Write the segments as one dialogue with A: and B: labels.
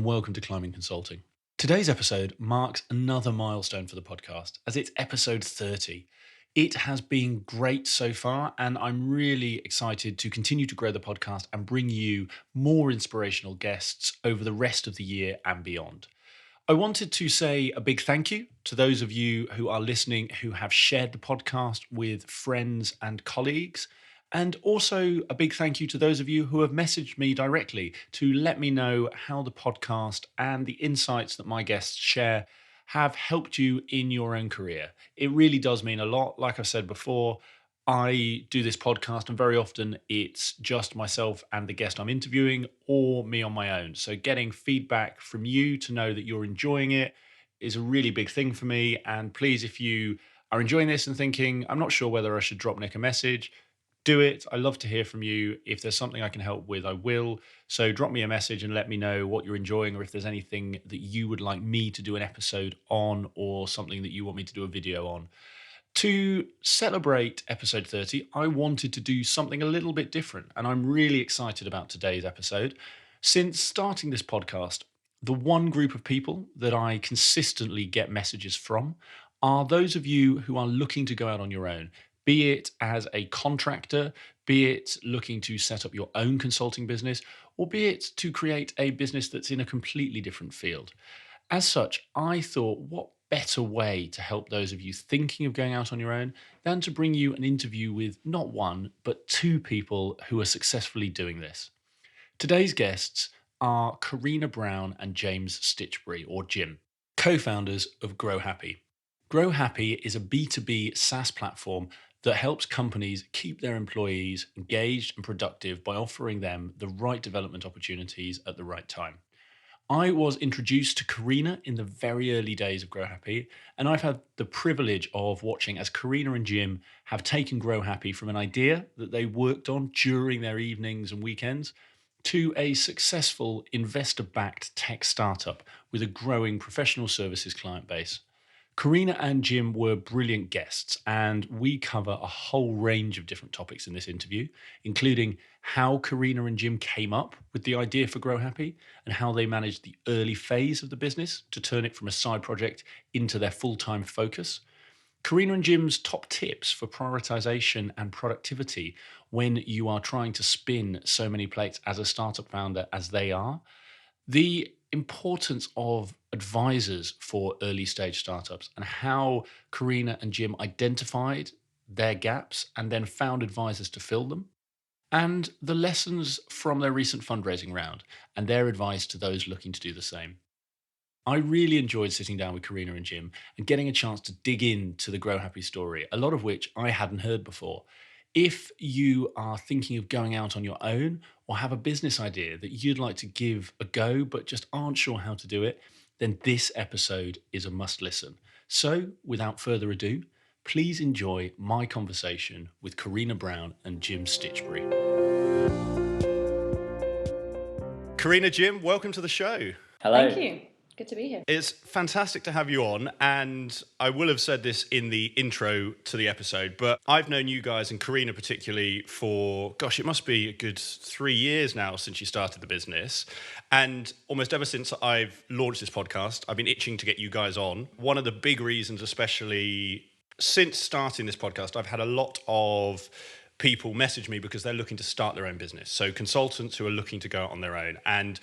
A: welcome to Climbing Consulting. Today's episode marks another milestone for the podcast, as it's episode 30. It has been great so far, and I'm really excited to continue to grow the podcast and bring you more inspirational guests over the rest of the year and beyond. I wanted to say a big thank you to those of you who are listening who have shared the podcast with friends and colleagues. And also a big thank you to those of you who have messaged me directly to let me know how the podcast and the insights that my guests share have helped you in your own career. It really does mean a lot. Like I said before, I do this podcast and very often it's just myself and the guest I'm interviewing or me on my own. So getting feedback from you to know that you're enjoying it is a really big thing for me. And please, if you are enjoying this and thinking, I'm not sure whether I should drop Nick a message, do it. I love to hear from you. If there's something I can help with, I will. So drop me a message and let me know what you're enjoying, or if there's anything that you would like me to do an episode on, or something that you want me to do a video on. To celebrate episode 30, I wanted to do something a little bit different, and I'm really excited about today's episode. Since starting this podcast, the one group of people that I consistently get messages from are those of you who are looking to go out on your own, be it as a contractor, be it looking to set up your own consulting business, or be it to create a business that's in a completely different field. As such, I thought, what better way to help those of you thinking of going out on your own than to bring you an interview with not one, but two people who are successfully doing this. Today's guests are Karina Brown and James Stichbury, or Jim, co-founders of GroHappy. GroHappy is a B2B SaaS platform that helps companies keep their employees engaged and productive by offering them the right development opportunities at the right time. I was introduced to Karina in the very early days of GroHappy, and I've had the privilege of watching as Karina and Jim have taken GroHappy from an idea that they worked on during their evenings and weekends to a successful investor-backed tech startup with a growing professional services client base. Karina and Jim were brilliant guests, and we cover a whole range of different topics in this interview, including how Karina and Jim came up with the idea for GroHappy and how they managed the early phase of the business to turn it from a side project into their full-time focus. Karina and Jim's top tips for prioritization and productivity when you are trying to spin so many plates as a startup founder as they are. The importance of advisors for early stage startups and how Karina and Jim identified their gaps and then found advisors to fill them, and the lessons from their recent fundraising round and their advice to those looking to do the same. I really enjoyed sitting down with Karina and Jim and getting a chance to dig into the GroHappy story, a lot of which I hadn't heard before. If you are thinking of going out on your own or have a business idea that you'd like to give a go but just aren't sure how to do it, then this episode is a must listen. So, without further ado, please enjoy my conversation with Karina Brown and Jim Stichbury. Karina, Jim, welcome to the show.
B: Hello. Thank you. Good to be here.
A: It's fantastic to have you on, and I will have said this in the intro to the episode, but I've known you guys, and Karina particularly, for, it must be a good 3 years now since you started the business. And almost ever since I've launched this podcast, I've been itching to get you guys on. One of the big reasons, especially since starting this podcast, I've had a lot of people message me because they're looking to start their own business. So consultants who are looking to go out on their own. And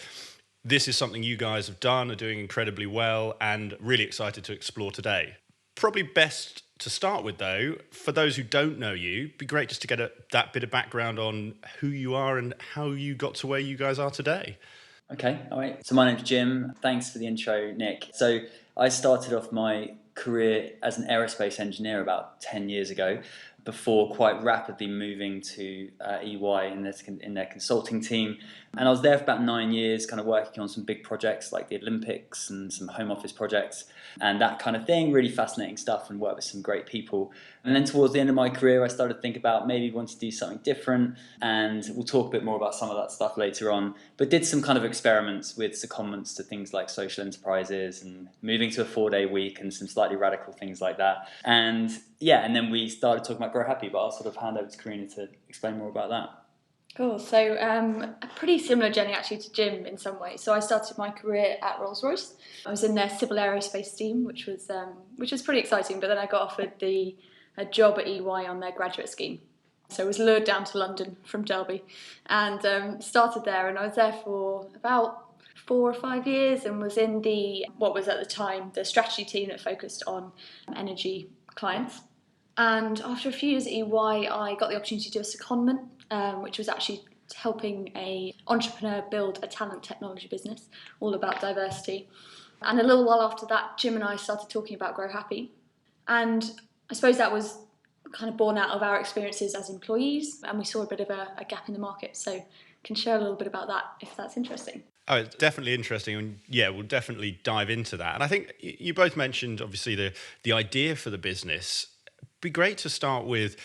A: this is something you guys have done, are doing incredibly well, and really excited to explore today. Probably best to start with, though, for those who don't know you, it'd be great just to get that bit of background on who you are and how you got to where you guys are today.
B: Okay, all right. So my name's Jim. Thanks for the intro, Nick. So I started off my career as an aerospace engineer about 10 years ago, before quite rapidly moving to EY in their consulting team. And I was there for about 9 years, kind of working on some big projects like the Olympics and some home office projects and that kind of thing. Really fascinating stuff, and worked with some great people. And then towards the end of my career, I started to think about maybe wanting to do something different. And we'll talk a bit more about some of that stuff later on. But did some kind of experiments with secondments to things like social enterprises and moving to a 4-day week and some slightly radical things like that. And then we started talking about GroHappy, but I'll sort of hand over to Karina to explain more about that.
C: Cool. So a pretty similar journey actually to Jim in some ways. So I started my career at Rolls-Royce. I was in their civil aerospace team, which was pretty exciting. But then I got offered a job at EY on their graduate scheme. So I was lured down to London from Derby, and started there. And I was there for about 4 or 5 years, and was in what was at the time the strategy team that focused on energy clients. And after a few years at EY, I got the opportunity to do a secondment, which was actually helping an entrepreneur build a talent technology business, all about diversity. And a little while after that, Jim and I started talking about GroHappy. And I suppose that was kind of born out of our experiences as employees, and we saw a bit of a gap in the market. So can share a little bit about that if that's interesting.
A: Oh, it's definitely interesting, and yeah, we'll definitely dive into that. And I think you both mentioned obviously the idea for the business. It'd be great to start with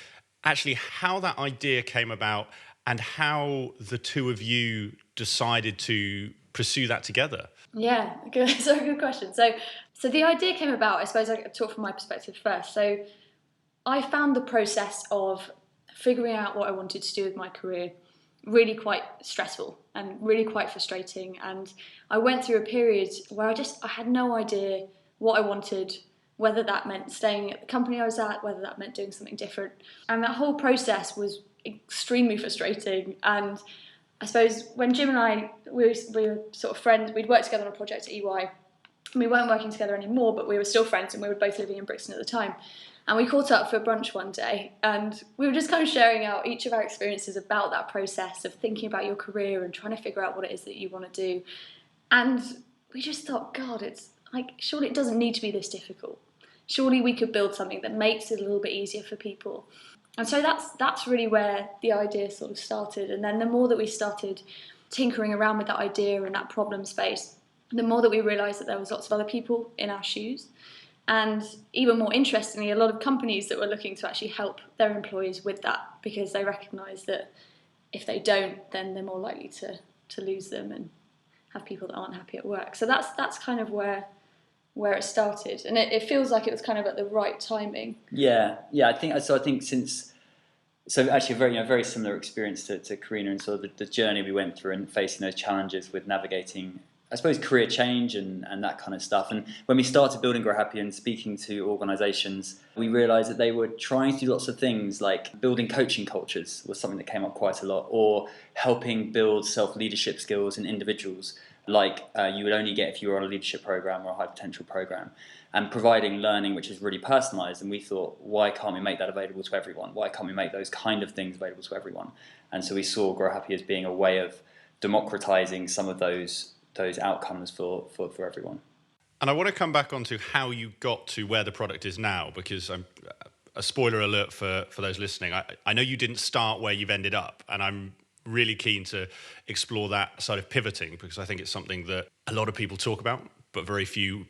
A: actually how that idea came about and how the two of you decided to pursue that together.
C: Yeah, good. So good question. So the idea came about. I suppose I could talk from my perspective first. So I found the process of figuring out what I wanted to do with my career really quite stressful and really quite frustrating. And I went through a period where I had no idea what I wanted, whether that meant staying at the company I was at, whether that meant doing something different. And that whole process was extremely frustrating. And I suppose when Jim and I, we were sort of friends, we'd worked together on a project at EY. We weren't working together anymore, but we were still friends, and we were both living in Brixton at the time. And we caught up for brunch one day, and we were just kind of sharing out each of our experiences about that process of thinking about your career and trying to figure out what it is that you want to do. And we just thought, God, it's like, surely it doesn't need to be this difficult. Surely we could build something that makes it a little bit easier for people. And so that's really where the idea sort of started. And then the more that we started tinkering around with that idea and that problem space, the more that we realised that there was lots of other people in our shoes. And even more interestingly, a lot of companies that were looking to actually help their employees with that, because they recognise that if they don't, then they're more likely to lose them and have people that aren't happy at work. So that's kind of where it started, and it feels like it was kind of at the right timing.
B: Yeah. I think so. I think actually a very similar experience to Karina, and sort of the journey we went through and facing those challenges with navigating, I suppose, career change and that kind of stuff. And when we started building GroHappy and speaking to organisations, we realised that they were trying to do lots of things, like building coaching cultures was something that came up quite a lot, or helping build self-leadership skills in individuals, like you would only get if you were on a leadership program or a high potential program, and providing learning which is really personalised. And we thought, why can't we make that available to everyone? Why can't we make those kind of things available to everyone? And so we saw GroHappy as being a way of democratising some of those outcomes for everyone.
A: And I want to come back onto how you got to where the product is now, because I'm a spoiler alert for those listening. I know you didn't start where you've ended up, and I'm really keen to explore that side of pivoting, because I think it's something that a lot of people talk about, but very few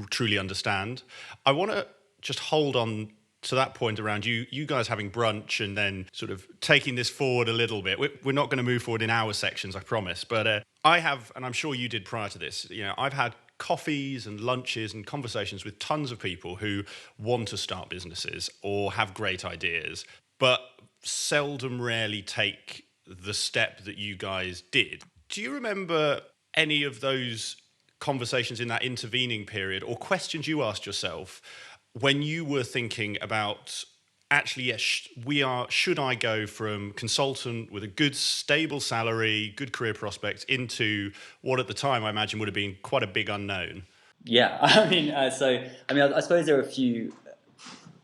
A: truly understand. I want to just hold on to that point around you guys having brunch and then sort of taking this forward a little bit. We're not going to move forward in our sections, I promise. But I have, and I'm sure you did prior to this, I've had coffees and lunches and conversations with tons of people who want to start businesses or have great ideas, but seldom rarely take the step that you guys did. Do you remember any of those conversations in that intervening period, or questions you asked yourself when you were thinking about, actually, yes, should I go from consultant with a good stable salary, good career prospects, into what at the time I imagine would have been quite a big unknown?
B: Yeah, I suppose there are a few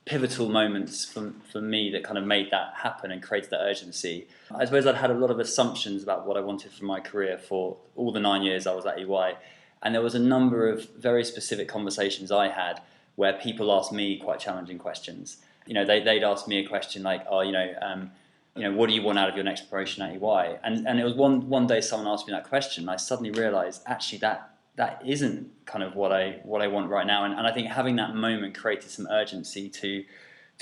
B: pivotal moments for me that kind of made that happen and created that urgency. I suppose I'd had a lot of assumptions about what I wanted from my career for all the 9 years I was at EY, and there was a number of very specific conversations I had where people asked me quite challenging questions. They'd ask me a question like, what do you want out of your next promotion at EY? And it was one day someone asked me that question, and I suddenly realised actually that isn't kind of what I want right now. And I think having that moment created some urgency to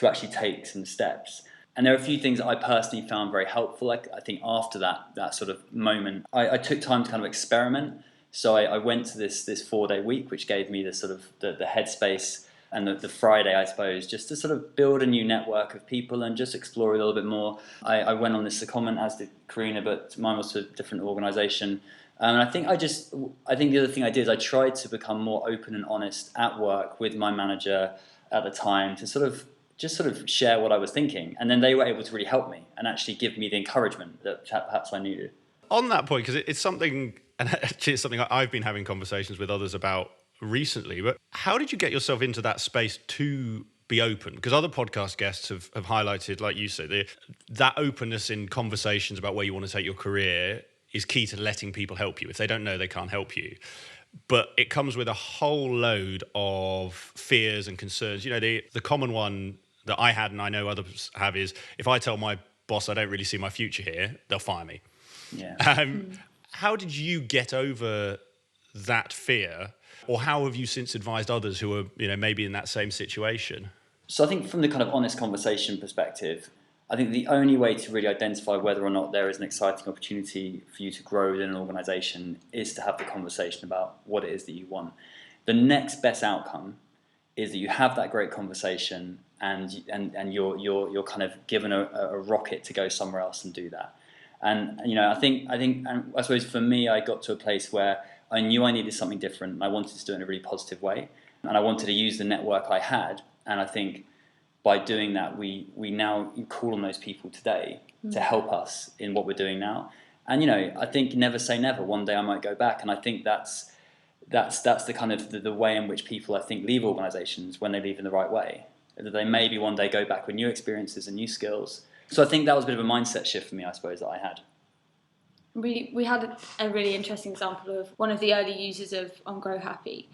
B: actually take some steps. And there are a few things that I personally found very helpful. Like, I think after that sort of moment, I took time to kind of experiment. So I went to this 4-day week, which gave me the sort of the headspace and the Friday, I suppose, just to sort of build a new network of people and just explore a little bit more. I went on this secondment, as did Karina, but mine was to a different organisation. And I think the other thing I did is I tried to become more open and honest at work with my manager at the time to sort of share what I was thinking. And then they were able to really help me and actually give me the encouragement that perhaps I needed.
A: On that point, because it's something, and actually it's something I've been having conversations with others about recently, but how did you get yourself into that space to be open? Because other podcast guests have highlighted, like you said, that openness in conversations about where you want to take your career is key to letting people help you. If they don't know, they can't help you. But it comes with a whole load of fears and concerns. You know, the common one that I had and I know others have is, if I tell my boss I don't really see my future here, they'll fire me.
B: Yeah.
A: How did you get over that fear? Or how have you since advised others who are, maybe in that same situation?
B: So I think from the kind of honest conversation perspective, I think the only way to really identify whether or not there is an exciting opportunity for you to grow within an organisation is to have the conversation about what it is that you want. The next best outcome is that you have that great conversation and you're kind of given a rocket to go somewhere else and do that. And I think, and I suppose for me, I got to a place where I knew I needed something different, and I wanted to do it in a really positive way, and I wanted to use the network I had. And I think by doing that, we now call on those people today to help us in what we're doing now. And I think never say never. One day I might go back, and I think that's the kind of the way in which people, I think, leave organisations when they leave in the right way. That they maybe one day go back with new experiences and new skills. So I think that was a bit of a mindset shift for me, I suppose, that I had.
C: We had a really interesting example of one of the early users of GroHappy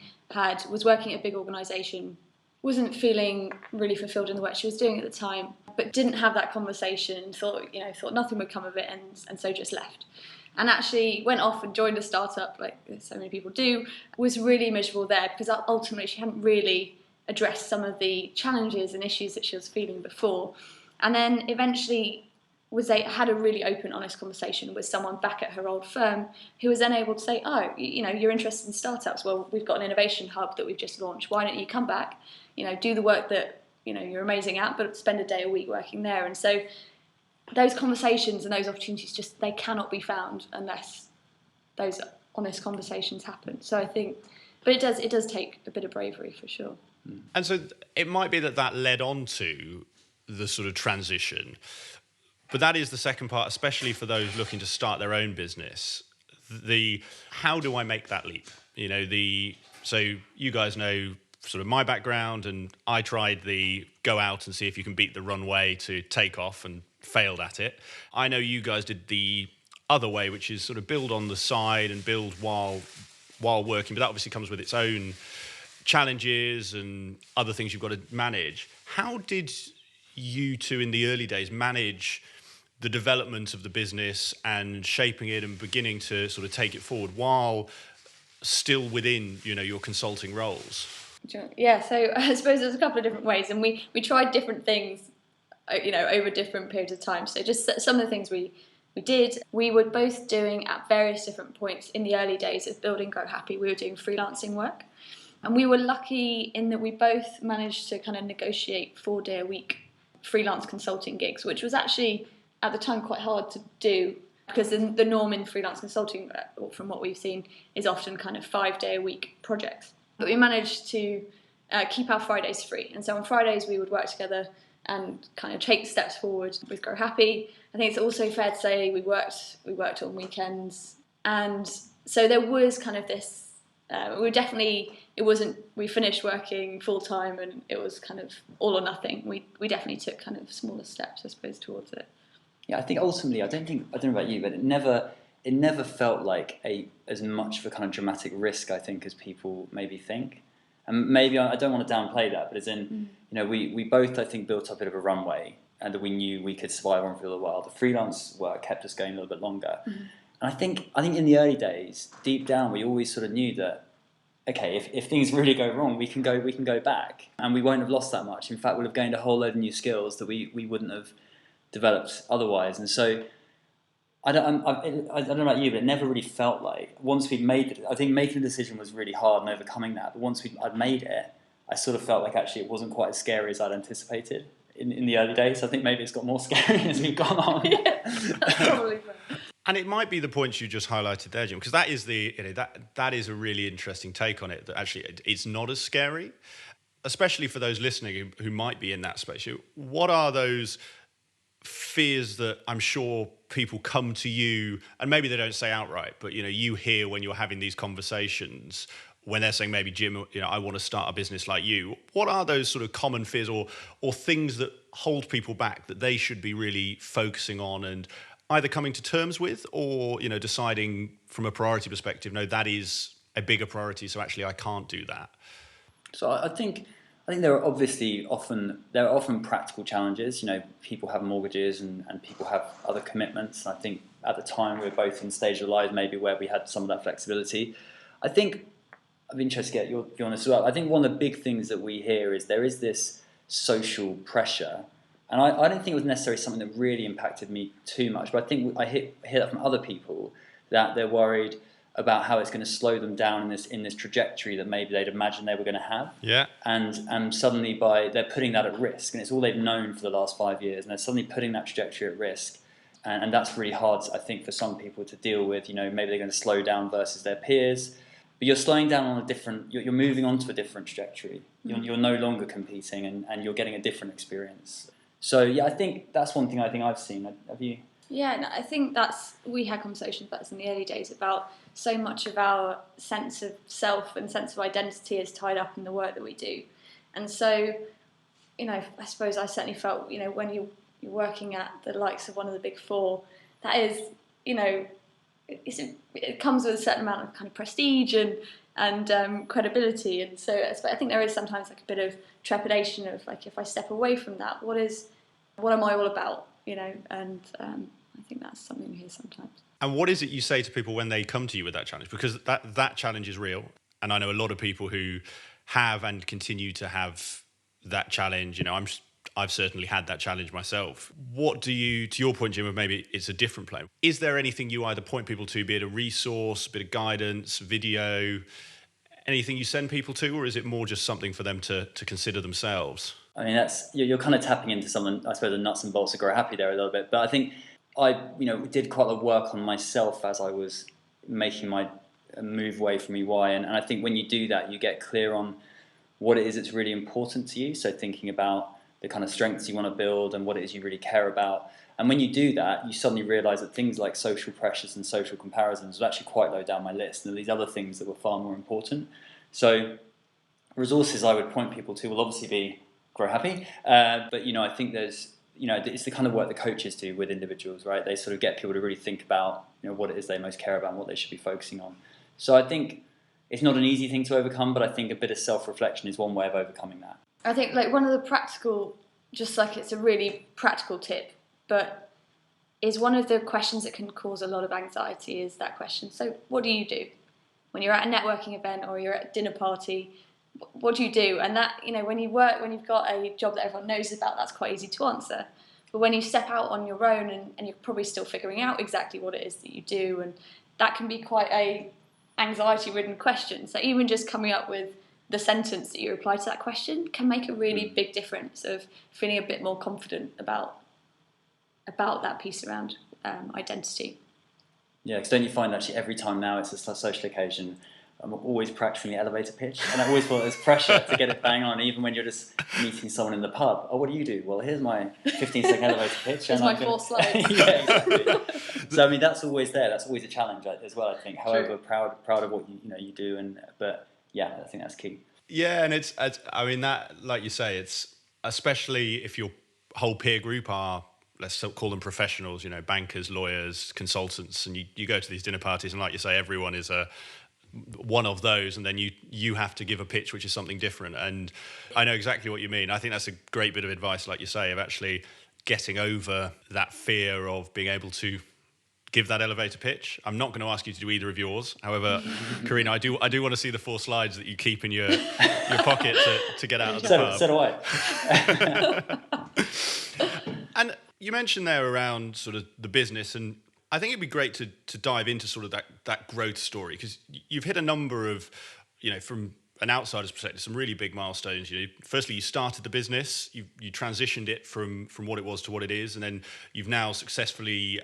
C: was working at a big organisation, wasn't feeling really fulfilled in the work she was doing at the time, but didn't have that conversation, thought nothing would come of it, and so just left. And actually went off and joined a startup, like so many people do, was really miserable there because ultimately she hadn't really addressed some of the challenges and issues that she was feeling before. And then eventually had a really open, honest conversation with someone back at her old firm who was then able to say, oh, you're interested in startups. Well, we've got an innovation hub that we've just launched. Why don't you come back, do the work that, you're amazing at, but spend a day a week working there. And so those conversations and those opportunities they cannot be found unless those honest conversations happen. So I think, but it does take a bit of bravery for sure.
A: And so it might be that led on to the sort of transition. But that is the second part, especially for those looking to start their own business. How do I make that leap? So you guys know sort of my background, and I tried the go out and see if you can beat the runway to take off and failed at it. I know you guys did the other way, which is sort of build on the side and build while working, but that obviously comes with its own challenges and other things you've got to manage. How did you two in the early days manage the development of the business and shaping it and beginning to sort of take it forward while still within, your consulting roles?
C: Yeah, so I suppose there's a couple of different ways, and we tried different things, over different periods of time. So just some of the things we did, we were both doing at various different points in the early days of building GroHappy. We were doing freelancing work, and we were lucky in that we both managed to kind of negotiate 4-day-a-week freelance consulting gigs, which was actually at the time quite hard to do because the norm in freelance consulting, from what we've seen, is often kind of 5-day-a-week projects. But we managed to keep our Fridays free, and so on Fridays we would work together and kind of take steps forward with GroHappy. I think it's also fair to say we worked on weekends, and so there was kind of this. We finished working full time and it was kind of all or nothing. We definitely took kind of smaller steps, I suppose, towards it.
B: Yeah, I think ultimately, I don't know about you, but it never felt like as much of a kind of dramatic risk, I think, as people maybe think. And maybe I don't want to downplay that, but as in, we both, I think, built up a bit of a runway and that we knew we could survive on for a little while. The freelance work kept us going a little bit longer. Mm-hmm. And I think in the early days, deep down, we always sort of knew that, okay, if things really go wrong, we can go back, and we won't have lost that much. In fact, we'll have gained a whole load of new skills that we wouldn't have developed otherwise. And so, I don't know about you, but it never really felt like once we'd made it. I think making the decision was really hard and overcoming that. But once I'd made it, I sort of felt like actually it wasn't quite as scary as I'd anticipated in the early days. I think maybe it's got more scary as we've gone on.
C: Yeah, that's probably fair.
A: And it might be the points you just highlighted there, Jim, because that is that is a really interesting take on it. That actually it's not as scary, especially for those listening who might be in that space. What are those fears that I'm sure people come to you, and maybe they don't say outright, but you hear when you're having these conversations when they're saying, maybe, Jim, I want to start a business like you. What are those sort of common fears or things that hold people back that they should be really focusing on and either coming to terms with, or deciding from a priority perspective, no, that is a bigger priority, so actually I can't do that?
B: So I think there are often practical challenges. People have mortgages and people have other commitments. And I think at the time we were both in stage of life maybe where we had some of that flexibility. I think I'd be interested to get your view on this as well. I think one of the big things that we hear is there is this social pressure. And I don't think it was necessarily something that really impacted me too much, but I think I hear that from other people, that they're worried about how it's going to slow them down in this trajectory that maybe they'd imagined they were going to have.
A: Yeah.
B: And suddenly they're putting that at risk, and it's all they've known for the last 5 years, and they're suddenly putting that trajectory at risk. And that's really hard, I think, for some people to deal with. Maybe they're going to slow down versus their peers. But you're slowing down on you're moving on to a different trajectory. You're no longer competing, and you're getting a different experience. So yeah, I think that's one thing I think I've seen. Have you?
C: Yeah, no, I think we had conversations about this in the early days, about so much of our sense of self and sense of identity is tied up in the work that we do. And so, I suppose I certainly felt, when you're working at the likes of one of the big four, that is, it comes with a certain amount of kind of prestige and credibility. And so I think there is sometimes like a bit of trepidation of like, if I step away from that, what am I all about? And I think that's something we hear sometimes.
A: And what is it you say to people when they come to you with that challenge? Because that challenge is real. And I know a lot of people who have and continue to have that challenge. I've certainly had that challenge myself. What do you, to your point, Jim, of maybe it's a different plane, is there anything you either point people to, be it a resource, a bit of guidance, video, anything you send people to, or is it more just something for them to consider themselves?
B: I mean, you're kind of tapping into I suppose, the nuts and bolts of GroHappy there a little bit. But I think I did quite a lot of work on myself as I was making my move away from EY. And I think when you do that, you get clear on what it is that's really important to you. So thinking about the kind of strengths you want to build and what it is you really care about. And when you do that, you suddenly realise that things like social pressures and social comparisons was actually quite low down my list. And there are these other things that were far more important. So resources I would point people to will obviously be GroHappy. But, I think there's, it's the kind of work that coaches do with individuals, right? They sort of get people to really think about, what it is they most care about and what they should be focusing on. So I think it's not an easy thing to overcome, but I think a bit of self-reflection is one way of overcoming that.
C: I think like one of the practical, just like it's a really practical tip, but is one of the questions that can cause a lot of anxiety is that question. So what do you do when you're at a networking event or you're at a dinner party? What do you do? And that, when you've got a job that everyone knows about, that's quite easy to answer. But when you step out on your own and you're probably still figuring out exactly what it is that you do, and that can be quite a anxiety-ridden question. So even just coming up with the sentence that you reply to that question can make a really big difference of feeling a bit more confident about that piece around identity.
B: Yeah, because don't you find actually every time now it's a social occasion, I'm always practicing the elevator pitch, and I always feel there's pressure to get it bang on, even when you're just meeting someone in the pub. Oh, what do you do? Well, here's my 15-second elevator pitch.
C: Here's my 4 slides.
B: Yeah, exactly. So I mean, that's always there. That's always a challenge as well, I think. However, proud of what you do, but yeah, I think that's key.
A: Yeah, and it's I mean, that, like you say, it's especially if your whole peer group are, let's call them professionals, bankers, lawyers, consultants, and you go to these dinner parties, and like you say, everyone is one of those, and then you have to give a pitch which is something different. And I know exactly what you mean. I think that's a great bit of advice, like you say, of actually getting over that fear of being able to give that elevator pitch. I'm not going to ask you to do either of yours. However, Karina, I do want to see the 4 slides that you keep in your pocket to get out of the pub.
B: So do I.
A: And you mentioned there around sort of the business, and I think it'd be great to dive into sort of that growth story, because you've hit a number of, from an outsider's perspective, some really big milestones. Firstly, you started the business, you transitioned it from what it was to what it is, and then you've now successfully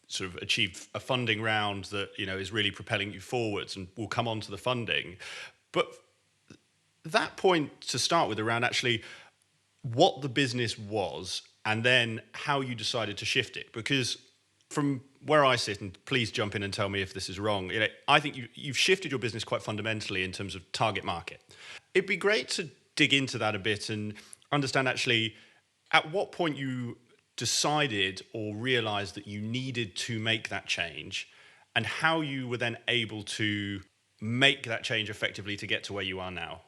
A: sort of achieved a funding round that is really propelling you forwards, and we'll come on to the funding. But that point to start with around actually what the business was and then how you decided to shift it, because from where I sit, and please jump in and tell me if this is wrong, I think you've shifted your business quite fundamentally in terms of target market. It'd be great to dig into that a bit and understand actually at what point you decided or realized that you needed to make that change, and how you were then able to make that change effectively to get to where you are now.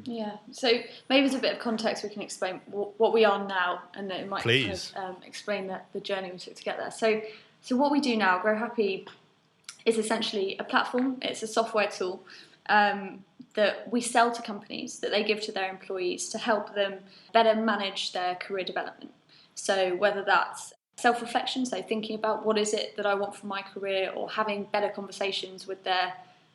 C: Yeah, so maybe as a bit of context, we can explain what we are now, and then it might
A: Please.
C: kind of explain the journey we took to get there. So what we do now, GroHappy, is essentially a platform. It's a software tool that we sell to companies that they give to their employees to help them better manage their career development. So whether that's self-reflection, so thinking about what is it that I want from my career, or having better conversations with their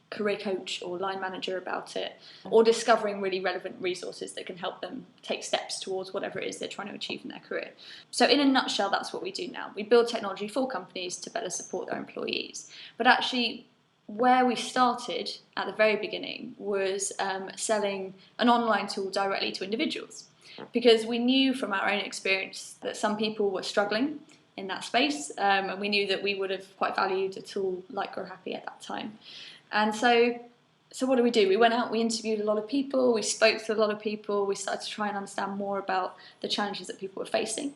C: career coach or line manager about it, or discovering really relevant resources that can help them take steps towards whatever it is they're trying to achieve in their career. So in a nutshell, that's what we do now. We build technology for companies to better support their employees. But actually, where we started at the very beginning was selling an online tool directly to individuals, because we knew from our own experience that some people were struggling in that space, and we knew that we would have quite valued a tool like GroHappy at that time. And so what do? We went out, we interviewed a lot of people, we spoke to a lot of people, we started to try and understand more about the challenges that people were facing.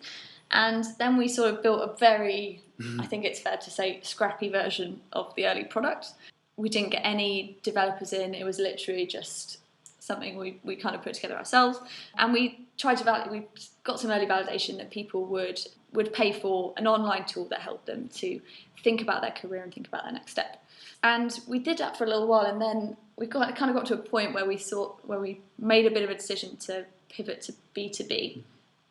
C: And then we sort of built a very, I think it's fair to say, scrappy version of the early product. We didn't get any developers in, it was literally just something we kind of put together ourselves. And we tried to we got some early validation that people would pay for an online tool that helped them to think about their career and think about their next step. And we did that for a little while, and then we got to a point where we made a bit of a decision to pivot to B2B. Do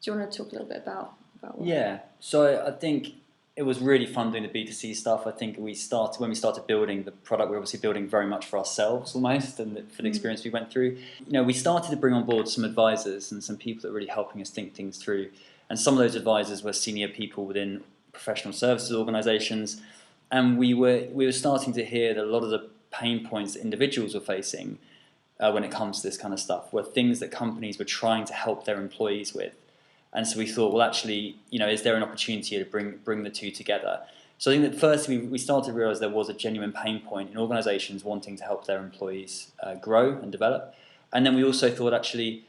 C: you want to talk a little bit about what?
B: Yeah, so I think it was really fun doing the B2C stuff. I think when we started building the product, we were obviously building very much for ourselves almost, and for the experience we went through. We started to bring on board some advisors and some people that were really helping us think things through. And some of those advisors were senior people within professional services organisations. And we were starting to hear that a lot of the pain points that individuals were facing when it comes to this kind of stuff were things that companies were trying to help their employees with. And so we thought, well, actually, is there an opportunity to bring the two together? So I think that first we started to realise there was a genuine pain point in organisations wanting to help their employees grow and develop. And then we also thought, actually,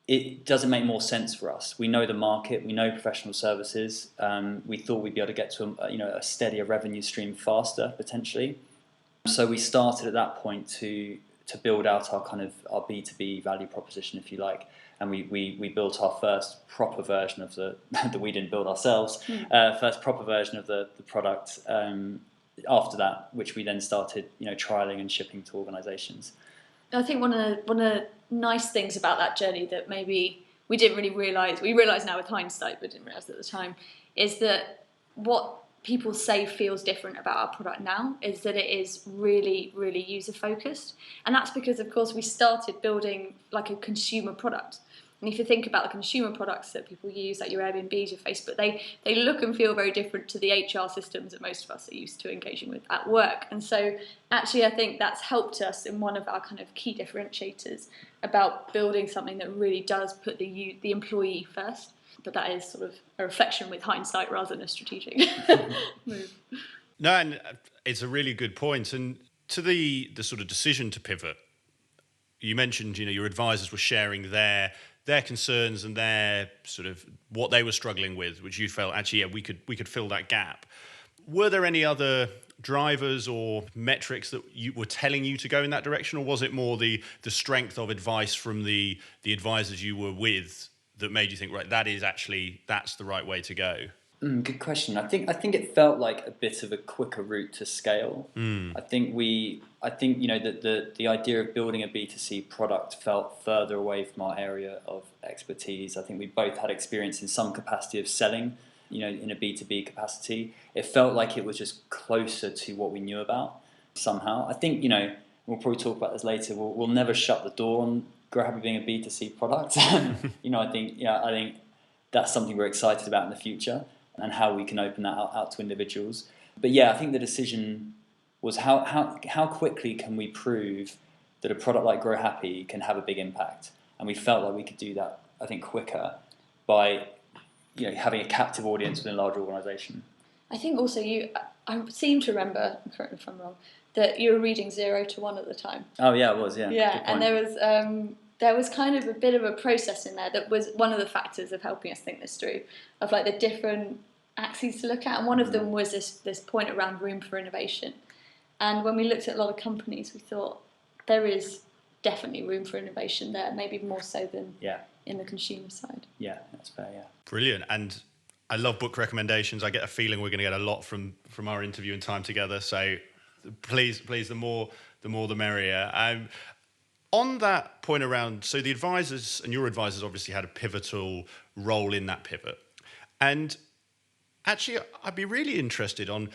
B: it doesn't make more sense for us. We know the market, we know professional services. We thought we'd be able to get to a steadier revenue stream faster, potentially. So we started at that point to build out our B2B value proposition, if you like. And we built our first proper version of that we didn't build ourselves, first proper version of the product after that, which we then started trialing and shipping to organisations.
C: I think one of the nice things about that journey that maybe we didn't really realise, we realise now with hindsight but didn't realise at the time, is that what people say feels different about our product now is that it is really, really user focused. And that's because, of course, we started building like a consumer product. And if you think about the consumer products that people use, like your Airbnbs, your Facebook, they look and feel very different to the HR systems that most of us are used to engaging with at work. And so actually I think that's helped us in one of our kind of key differentiators about building something that really does put the employee first. But that is sort of a reflection with hindsight rather than a strategic move.
A: No, and it's a really good point. And to the sort of decision to pivot, you mentioned, your advisors were sharing their concerns and their sort of what they were struggling with, which you felt actually, we could fill that gap. Were there any other drivers or metrics that you were telling you to go in that direction, or was it more the strength of advice from the advisors you were with that made you think, right, that's the right way to go?
B: Good question. I think it felt like a bit of a quicker route to scale. I think that the idea of building a B2C product felt further away from our area of expertise. I think we both had experience in some capacity of selling, in a B2B capacity. It felt like it was just closer to what we knew about somehow. I think, we'll probably talk about this later, we'll never shut the door on GroHappy being a B2C product. I think that's something we're excited about in the future and how we can open that out to individuals. But yeah, I think the decision was how quickly can we prove that a product like GroHappy can have a big impact, and we felt like we could do that, I think, quicker by having a captive audience within a larger organisation.
C: I think also I seem to remember, correct me if I'm wrong, that you were reading 0 to 1 at the time.
B: Oh yeah, it was, yeah.
C: Yeah, and there was kind of a bit of a process in there that was one of the factors of helping us think this through, of like the different axes to look at, and one of them was this point around room for innovation. And when we looked at a lot of companies, we thought there is definitely room for innovation there, maybe more so than in the consumer side.
B: Yeah, that's fair, yeah.
A: Brilliant. And I love book recommendations. I get a feeling we're going to get a lot from our interview and time together. So please, the more the merrier. On that point around, so the advisors and your advisors obviously had a pivotal role in that pivot. And actually, I'd be really interested on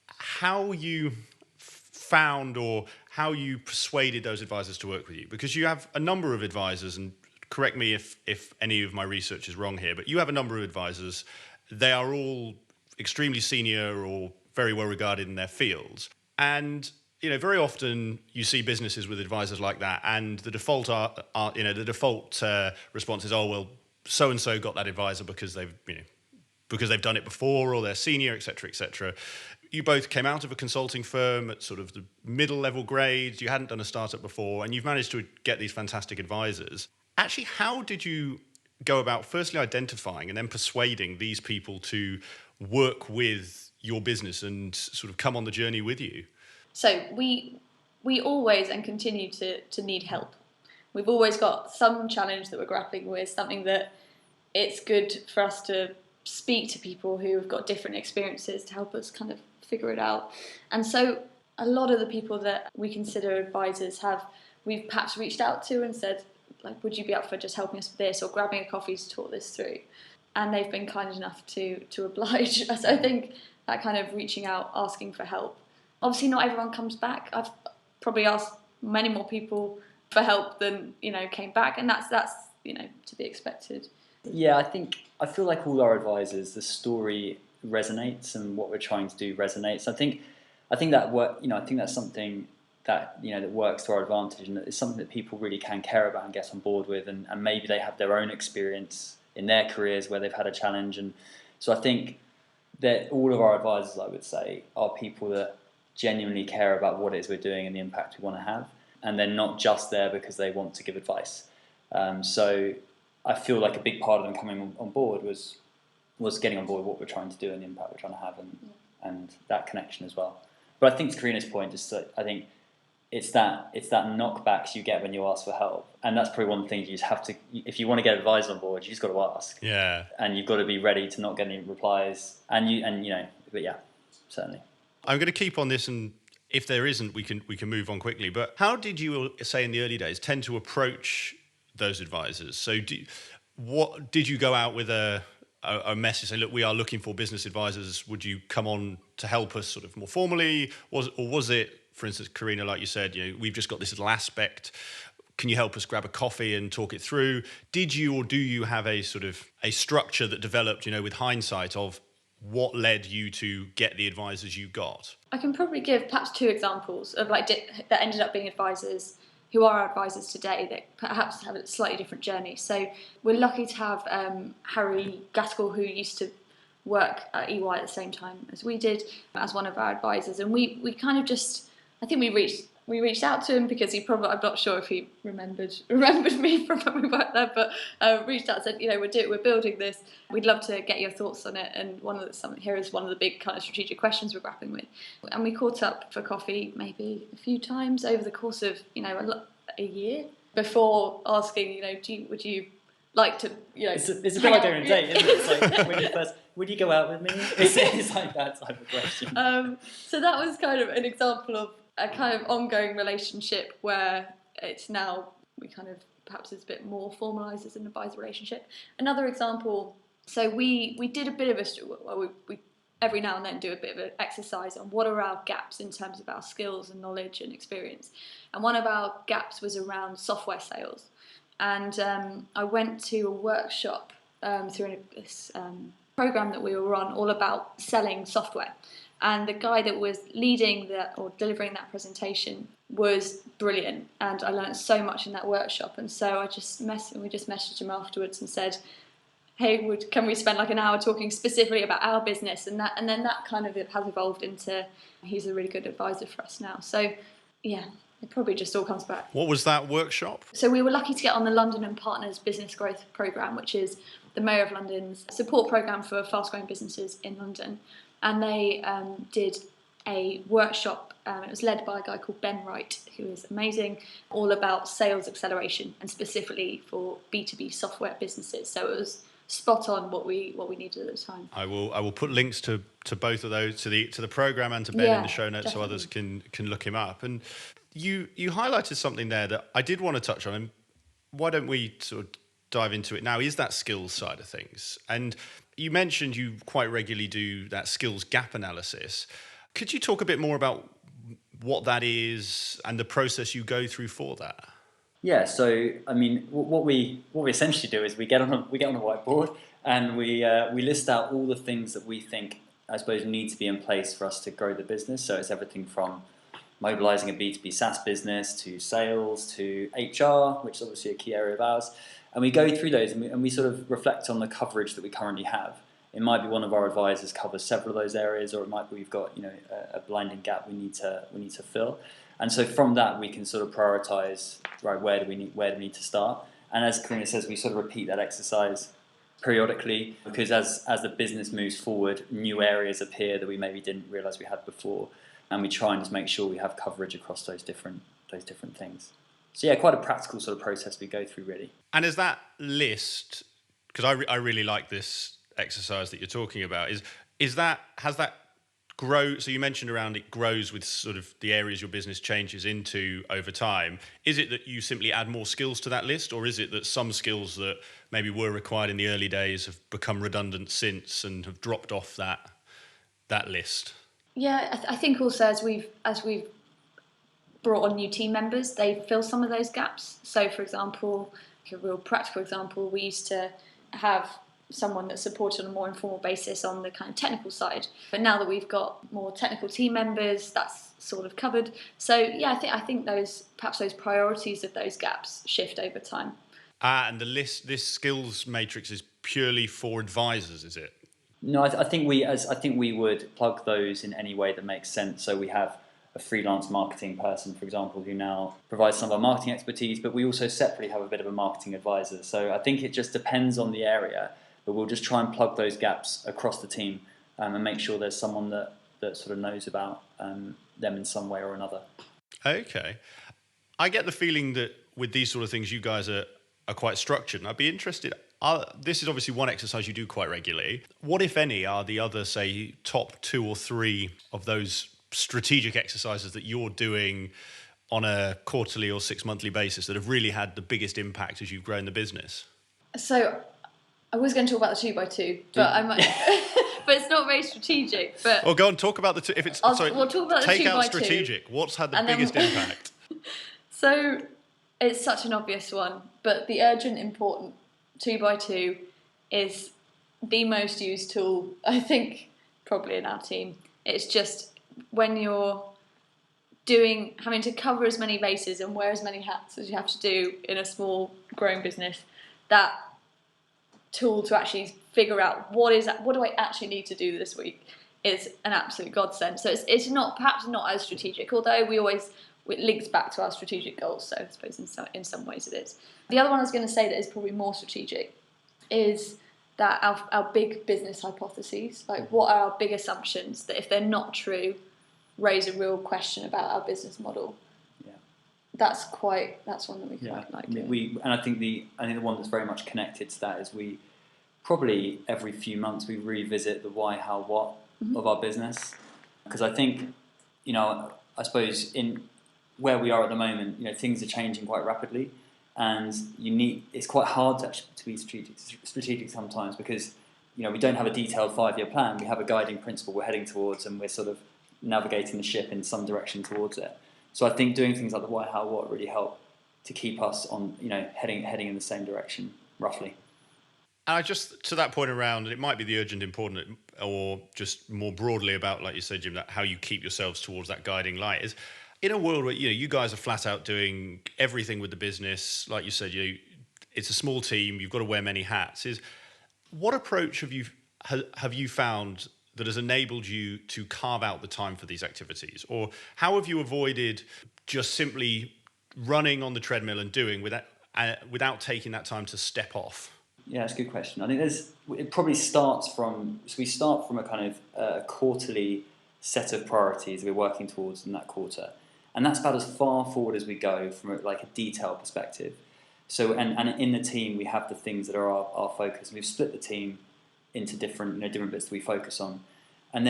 A: how you found or how you persuaded those advisors to work with you, because you have a number of advisors, and correct me if any of my research is wrong here, but you have a number of advisors. They are all extremely senior or very well regarded in their fields. And very often you see businesses with advisors like that, and the default response is, oh well, so and so got that advisor because they've done it before, or they're senior, etc., etc. You both came out of a consulting firm at sort of the middle level grades. You hadn't done a startup before, and you've managed to get these fantastic advisors. Actually, how did you go about firstly identifying and then persuading these people to work with your business and sort of come on the journey with you?
C: So we always and continue to need help. We've always got some challenge that we're grappling with, something that it's good for us to speak to people who have got different experiences to help us kind of figure it out. And so a lot of the people that we consider advisors we've perhaps reached out to and said, like, would you be up for just helping us with this or grabbing a coffee to talk this through? And they've been kind enough to oblige. So I think that kind of reaching out, asking for help. Obviously not everyone comes back. I've probably asked many more people for help than, came back, and that's to be expected.
B: Yeah, I feel like all our advisors, the story resonates and what we're trying to do resonates. I think that I think that's something that that works to our advantage, and it's something that people really can care about and get on board with, and maybe they have their own experience in their careers where they've had a challenge. And so I think that all of our advisors, I would say, are people that genuinely care about what it is we're doing and the impact we want to have, and they're not just there because they want to give advice. So I feel like a big part of them coming on board was getting on board with what we're trying to do and the impact we're trying to have, and that connection as well. But I think to Karina's point, I think it's that knockbacks you get when you ask for help, and that's probably one thing you just have to. If you want to get advisors on board, you just got to ask.
A: Yeah. And
B: you've got to be ready to not get any replies, but yeah, certainly.
A: I'm going to keep on this, and if there isn't, we can move on quickly. But how did you, say in the early days, tend to approach those advisors? So did you go out with a message saying, look, we are looking for business advisors, would you come on to help us sort of more formally? Or was it, for instance, Karina, like you said, we've just got this little aspect, can you help us grab a coffee and talk it through? Did you, or do you have a sort of a structure that developed, with hindsight, of what led you to get the advisors you got?
C: I can probably give perhaps 2 examples of that ended up being advisors who are our advisors today that perhaps have a slightly different journey. So we're lucky to have Harry Gaskell, who used to work at EY at the same time as we did, as one of our advisors. And we kind of just, I think we reached out to him because I'm not sure if he remembered me from when we worked there, but reached out and said, we're building this. We'd love to get your thoughts on it. And here is one of the big kind of strategic questions we're grappling with. And we caught up for coffee maybe a few times over the course of, a year before asking, would you like to,
B: It's a bit like going on a date, isn't it? It's like, would you go out with me? It's like that type of question.
C: So that was kind of an example of a kind of ongoing relationship where it's now we kind of perhaps is a bit more formalised as an advisor relationship. Another example, so we did a bit of we every now and then do a bit of an exercise on what are our gaps in terms of our skills and knowledge and experience. And one of our gaps was around software sales. And I went to a workshop through this program that we were on, all about selling software. And the guy that was leading that or delivering that presentation was brilliant, and I learned so much in that workshop. And so we just messaged him afterwards and said, hey, can we spend like an hour talking specifically about our business? And then that kind of has evolved into, he's a really good advisor for us now. So yeah, it probably just all comes back.
A: What was that workshop?
C: So we were lucky to get on the London and Partners Business Growth Programme, which is the Mayor of London's support programme for fast-growing businesses in London. And they did a workshop. It was led by a guy called Ben Wright, who is amazing, all about sales acceleration and specifically for B2B software businesses. So it was spot on what we needed at the time.
A: I will put links to both of those, to the program and to Ben in the show notes, definitely, so others can look him up. And you highlighted something there that I did want to touch on, and why don't we sort of dive into it now, is that skills side of things. And you mentioned you quite regularly do that skills gap analysis. Could you talk a bit more about what that is and the process you go through for that?
B: Yeah, so I mean, what we essentially do is we get on a whiteboard and we list out all the things that we think, I suppose, need to be in place for us to grow the business. So it's everything from mobilizing a B2B SaaS business to sales to HR, which is obviously a key area of ours. And we go through those and we sort of reflect on the coverage that we currently have. It might be one of our advisors covers several of those areas, or it might be we've got a blinding gap we need to fill. And so from that we can sort of prioritize, right, where do we need to start. And as Karina says, we sort of repeat that exercise periodically, because as the business moves forward, new areas appear that we maybe didn't realize we had before, and we try and just make sure we have coverage across those different things. So yeah, quite a practical sort of process we go through, really.
A: And is that list, because I really like this exercise that you're talking about, has that grow? So you mentioned around it grows with sort of the areas your business changes into over time. Is it that you simply add more skills to that list, or is it that some skills that maybe were required in the early days have become redundant since and have dropped off that list?
C: Yeah, I think also as we've brought on new team members, they fill some of those gaps. So for example, a real practical example, we used to have someone that supported on a more informal basis on the kind of technical side. But now that we've got more technical team members, that's sort of covered. So yeah, I think those priorities of those gaps shift over time.
A: And this skills matrix is purely for advisors, is it?
B: No, I think we would plug those in any way that makes sense. So we have a freelance marketing person, for example, who now provides some of our marketing expertise, but we also separately have a bit of a marketing advisor. So I think it just depends on the area, but we'll just try and plug those gaps across the team and make sure there's someone that sort of knows about them in some way or another.
A: Okay. I get the feeling that with these sort of things, you guys are quite structured, and I'd be interested. This is obviously one exercise you do quite regularly. What, if any, are the other, say, top 2 or 3 of those strategic exercises that you're doing on a quarterly or 6-monthly basis that have really had the biggest impact as you've grown the business?
C: So I was going to talk about the 2x2, but I might, but it's not very strategic. But
A: go on, talk about the two. If it's
C: we'll talk about the 2x2.
A: Take out strategic. What's had the biggest impact?
C: So it's such an obvious one, but the urgent, important 2x2 is the most used tool, I think, probably in our team. It's just when you're having to cover as many bases and wear as many hats as you have to do in a small growing business, that tool to actually figure out what do I actually need to do this week is an absolute godsend. So it's perhaps not as strategic, although it links back to our strategic goals, so I suppose in some ways it is. The other one I was going to say that is probably more strategic is that our big business hypotheses, like what are our big assumptions that if they're not true, raise a real question about our business model.
B: Yeah,
C: that's one that we quite like.
B: And I think the one that's very much connected to that is we probably every few months we revisit the why, how, what of our business, because I think I suppose in where we are at the moment, things are changing quite rapidly. And it's quite hard to be strategic sometimes, because we don't have a detailed 5-year plan. We have a guiding principle we're heading towards, and we're sort of navigating the ship in some direction towards it. So I think doing things like the why, how, what really help to keep us on, heading in the same direction, roughly.
A: And I just, to that point around, it might be the urgent, important, or just more broadly about, like you said, Jim, that how you keep yourselves towards that guiding light is, in a world where, you guys are flat out doing everything with the business, like you said, it's a small team, you've got to wear many hats, what approach have you found that has enabled you to carve out the time for these activities? Or how have you avoided just simply running on the treadmill and doing without taking that time to step off?
B: Yeah, that's a good question. I think it probably starts from, so we start from a kind of quarterly set of priorities we're working towards in that quarter. And that's about as far forward as we go from a detailed perspective. So, and in the team, we have the things that are our focus. We've split the team into different bits that we focus on. And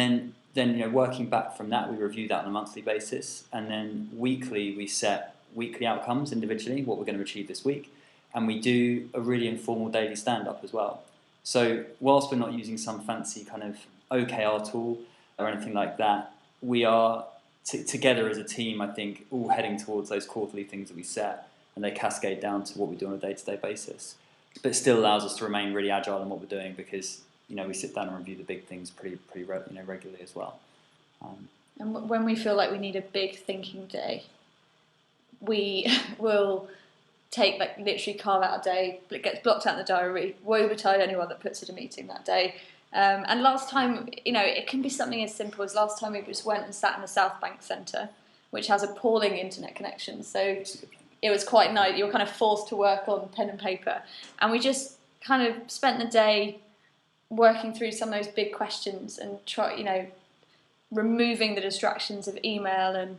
B: then working back from that, we review that on a monthly basis. And then weekly, we set weekly outcomes individually, what we're going to achieve this week. And we do a really informal daily stand-up as well. So whilst we're not using some fancy kind of OKR tool or anything like that, we are together as a team, I think, all heading towards those quarterly things that we set, and they cascade down to what we do on a day-to-day basis. But it still allows us to remain really agile in what we're doing because, we sit down and review the big things pretty regularly as well.
C: And when we feel like we need a big thinking day, we will take literally carve out a day. It gets blocked out in the diary. Woe betide anyone that puts in a meeting that day. And last time, it can be something as simple as last time we just went and sat in the South Bank Centre, which has appalling internet connection. So it was quite nice. You were kind of forced to work on pen and paper, and we just kind of spent the day working through some of those big questions and removing the distractions of email and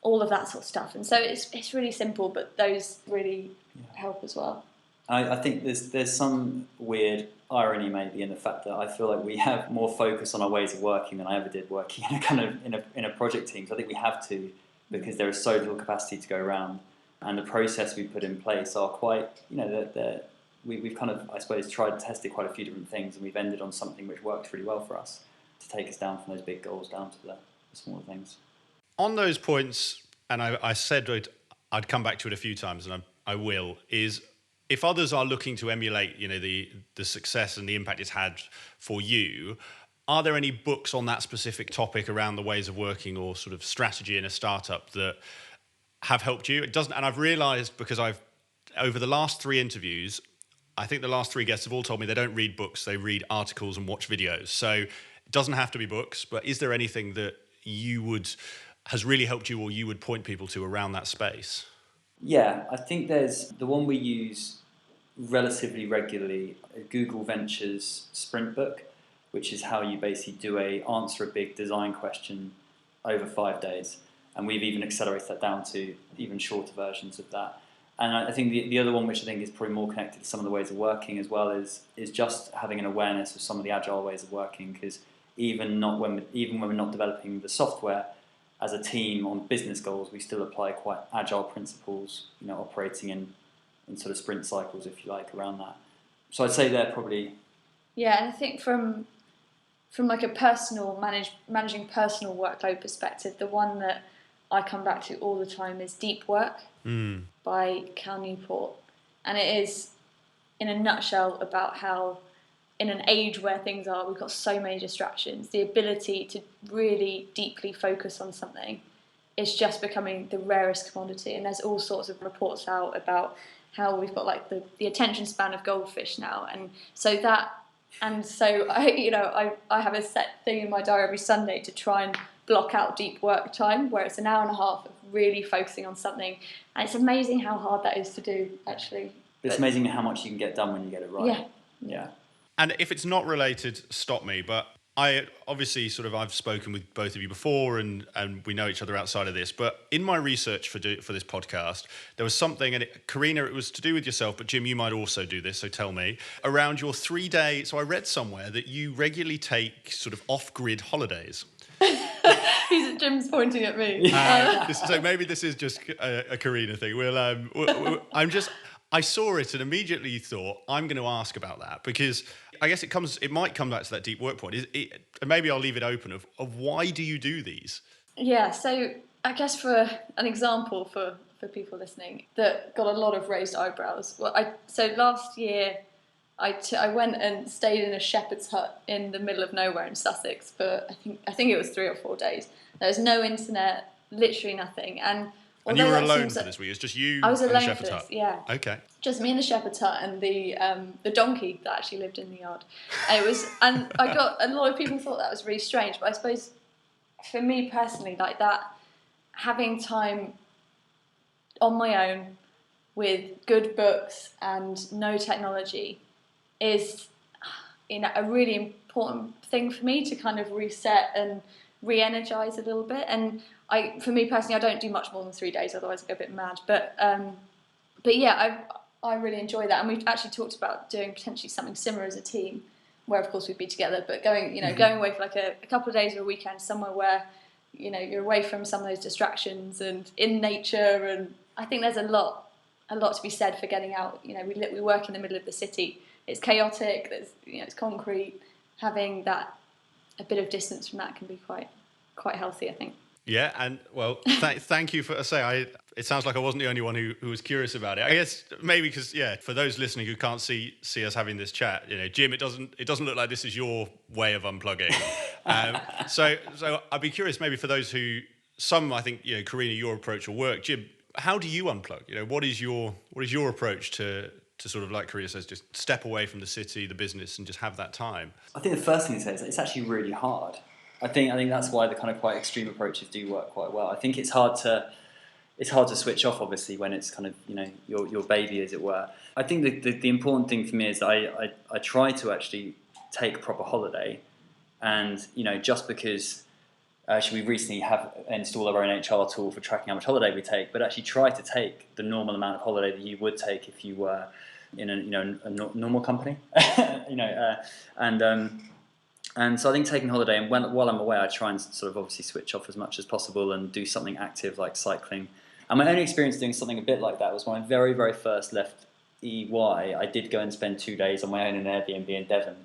C: all of that sort of stuff. And so it's really simple, but those really help as well.
B: I think there's some weird irony maybe in the fact that I feel like we have more focus on our ways of working than I ever did working in a project team. So I think we have to, because there is so little capacity to go around, and the process we put in place are quite, we've kind of, I suppose, tried to test quite a few different things, and we've ended on something which works really well for us to take us down from those big goals down to the smaller things.
A: On those points, and I said I'd come back to it a few times, and I will, is if others are looking to emulate, the success and the impact it's had for you, are there any books on that specific topic around the ways of working or sort of strategy in a startup that have helped you? It doesn't, and I've realised, because over the last 3 interviews, I think the last 3 guests have all told me they don't read books, they read articles and watch videos. So it doesn't have to be books, but is there anything that has really helped you or you would point people to around that space?
B: Yeah, I think there's the one we use relatively regularly, Google Ventures Sprint Book, which is how you basically answer a big design question over 5 days. And we've even accelerated that down to even shorter versions of that. And I think the other one, which I think is probably more connected to some of the ways of working as well, is just having an awareness of some of the agile ways of working. Because even when we're not developing the software, as a team on business goals, we still apply quite agile principles, operating in sort of sprint cycles, if you like, around that. So I'd say they're probably...
C: Yeah, and I think from like a personal, managing personal workload perspective, the one that I come back to all the time is Deep Work by Cal Newport. And it is, in a nutshell, about how in an age where things are, we've got so many distractions, the ability to really deeply focus on something is just becoming the rarest commodity. And there's all sorts of reports out about how we've got like the attention span of goldfish now. And so I have a set thing in my diary every Sunday to try and block out deep work time, where it's an hour and a half of really focusing on something. And it's amazing how hard that is to do, actually.
B: It's amazing how much you can get done when you get it right. Yeah.
A: And if it's not related, stop me. But I obviously I've spoken with both of you before, and we know each other outside of this. But in my research for this podcast, there was something, and Karina, it was to do with yourself, but Jim, you might also do this, so tell me, around your 3-day. So I read somewhere that you regularly take sort of off-grid holidays.
C: Jim's pointing at me.
A: So maybe this is just a Karina thing. I saw it and immediately thought, I'm going to ask about that, because I guess it might come back to that deep work point. And maybe I'll leave it open of why do you do these?
C: Yeah, so I guess for an example for people listening that got a lot of raised eyebrows. So last year I went and stayed in a shepherd's hut in the middle of nowhere in Sussex for I think it was 3 or 4 days. There was no internet, literally nothing.
A: And you were alone for this week? It's just you
C: I was
A: and the
C: alone
A: shepherd's
C: for this,
A: hut?
C: yeah.
A: Okay.
C: Just me in the shepherd's hut and the donkey that actually lived in the yard. And I got a lot of people thought that was really strange, but I suppose for me personally, like that, having time on my own with good books and no technology is, a really important thing for me to kind of reset and re-energize a little bit. And for me personally, I don't do much more than 3 days, otherwise I go a bit mad. But yeah, I really enjoy that, and we've actually talked about doing potentially something similar as a team, where of course we'd be together, but going away for like a couple of days or a weekend somewhere where you're away from some of those distractions and in nature. And I think there's a lot to be said for getting out. We work in the middle of the city. It's chaotic. There's it's concrete. Having that a bit of distance from that can be quite healthy, I think.
A: Yeah, and well, thank you for it sounds like I wasn't the only one who was curious about it. I guess maybe because for those listening who can't see us having this chat, Jim, it doesn't look like this is your way of unplugging. So I'd be curious, maybe for those I think Karina, your approach will work. Jim, how do you unplug? What is your approach to sort of, like Karina says, just step away from the city, the business, and just have that time?
B: I think the first thing to say is that it's actually really hard. I think that's why the kind of quite extreme approaches do work quite well. I think it's hard to switch off, obviously, when it's kind of your baby, as it were. I think the important thing for me is that I try to actually take proper holiday, and just because actually we recently have installed our own HR tool for tracking how much holiday we take, but actually try to take the normal amount of holiday that you would take if you were in a normal company, And so I think taking holiday, and while I'm away, I try and sort of obviously switch off as much as possible and do something active like cycling. And my only experience doing something a bit like that was when I very, very first left EY. I did go and spend 2 days on my own in an Airbnb in Devon.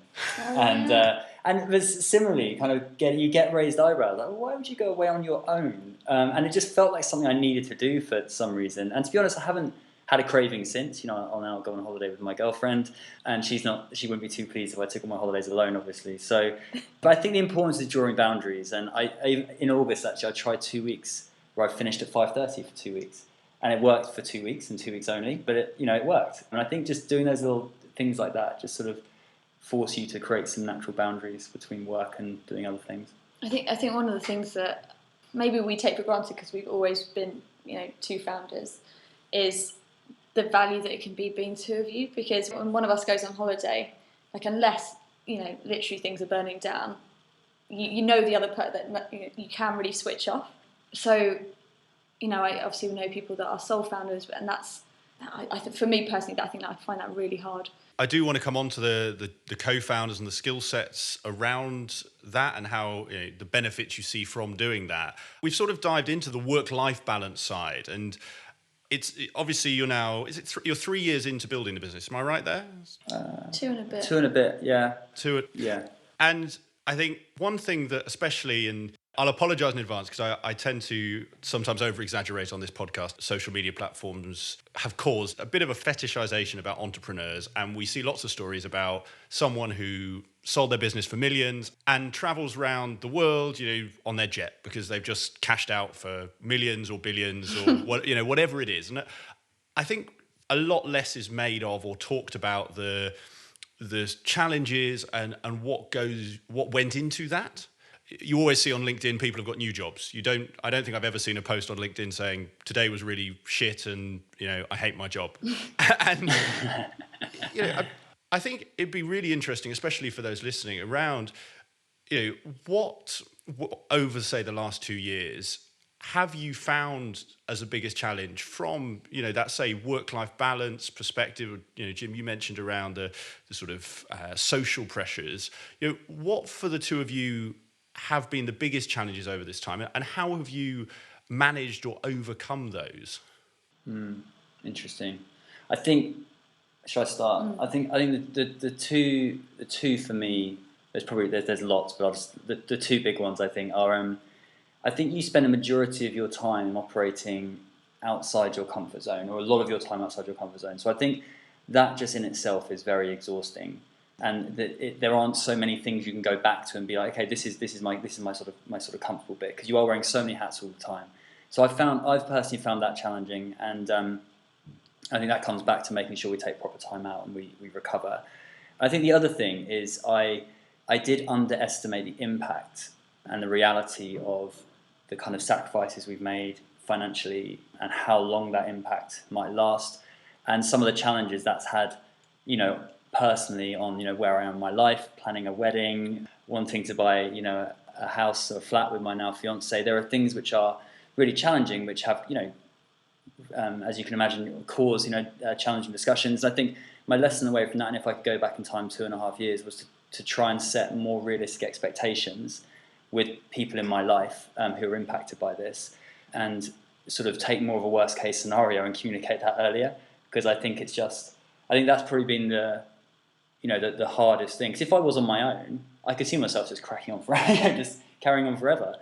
B: And it was similarly kind of you get raised eyebrows, like, why would you go away on your own? And it just felt like something I needed to do for some reason. And to be honest, I haven't had a craving since. I'll now go on holiday with my girlfriend, and she wouldn't be too pleased if I took all my holidays alone, obviously. So, but I think the importance is drawing boundaries. And I in August, actually, I tried 2 weeks where I finished at 5:30 for 2 weeks, and it worked for 2 weeks and 2 weeks only. But it worked. And I think just doing those little things like that just sort of force you to create some natural boundaries between work and doing other things.
C: I think one of the things that maybe we take for granted because we've always been two founders is the value that it can be being two of you. Because when one of us goes on holiday, like, unless literally things are burning down, the other person, that you can really switch off. So I obviously know people that are sole founders, and that's for me personally, I think that I find that really hard.
A: I do want to come on to the co-founders and the skill sets around that, and how the benefits you see from doing that. We've sort of dived into the work-life balance side, and it's obviously you're 3 years into building the business. Am I right there?
C: 2 and a bit.
B: 2 and a bit, yeah.
A: Yeah. And I think one thing that especially, and I'll apologise in advance because I tend to sometimes over-exaggerate on this podcast. Social media platforms have caused a bit of a fetishization about entrepreneurs, and we see lots of stories about someone who sold their business for millions and travels around the world, on their jet because they've just cashed out for millions or billions or whatever it is. And I think a lot less is made of or talked about the challenges and what went into that. You always see on LinkedIn people have got new jobs. I don't think I've ever seen a post on LinkedIn saying today was really shit and I hate my job. And I think it'd be really interesting, especially for those listening, around what over say the last 2 years have you found as the biggest challenge from that, say, work-life balance perspective? Jim, you mentioned around the sort of social pressures. What for the two of you have been the biggest challenges over this time, and how have you managed or overcome those?
B: Interesting. I think, should I start? I think the two for me, there's lots, but the two big ones I think are I think you spend a majority of your time operating outside your comfort zone, or a lot of your time outside your comfort zone. So I think that just in itself is very exhausting, and there aren't so many things you can go back to and be like, okay, this is my sort of comfortable bit, because you are wearing so many hats all the time. So I've personally found that challenging, and I think that comes back to making sure we take proper time out and we recover. I think the other thing is I did underestimate the impact and the reality of the kind of sacrifices we've made financially and how long that impact might last, and some of the challenges that's had, personally on, where I am in my life, planning a wedding, wanting to buy, a house or a flat with my now fiance. There are things which are really challenging, which have, as you can imagine, cause, challenging discussions. I think my lesson away from that, and if I could go back in time 2.5 years, was to try and set more realistic expectations with people in my life who are impacted by this, and sort of take more of a worst case scenario and communicate that earlier, because I think that's probably been the hardest thing. Because if I was on my own, I could see myself just cracking on forever, just carrying on forever.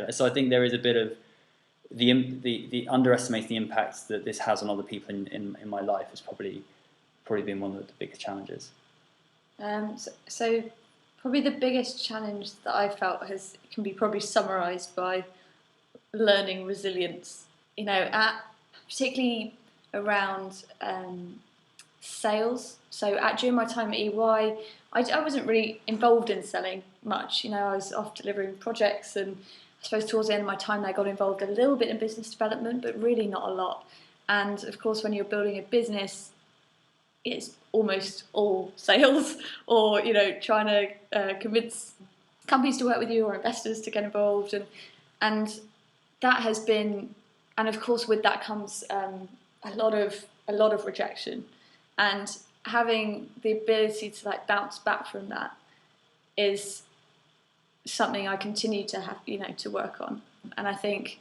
B: So I think there is a bit of the underestimating the impact that this has on other people in my life has probably been one of the biggest challenges.
C: So probably the biggest challenge that I felt can be probably summarised by learning resilience. Particularly around sales. So during my time at EY, I wasn't really involved in selling much. I was off delivering projects, and I suppose towards the end of my time there, I got involved a little bit in business development, but really not a lot. And of course, when you're building a business, it's almost all sales, or trying to convince companies to work with you or investors to get involved, and that has been, and of course with that comes a lot of rejection, and having the ability to bounce back from that is something I continue to have to work on. And I think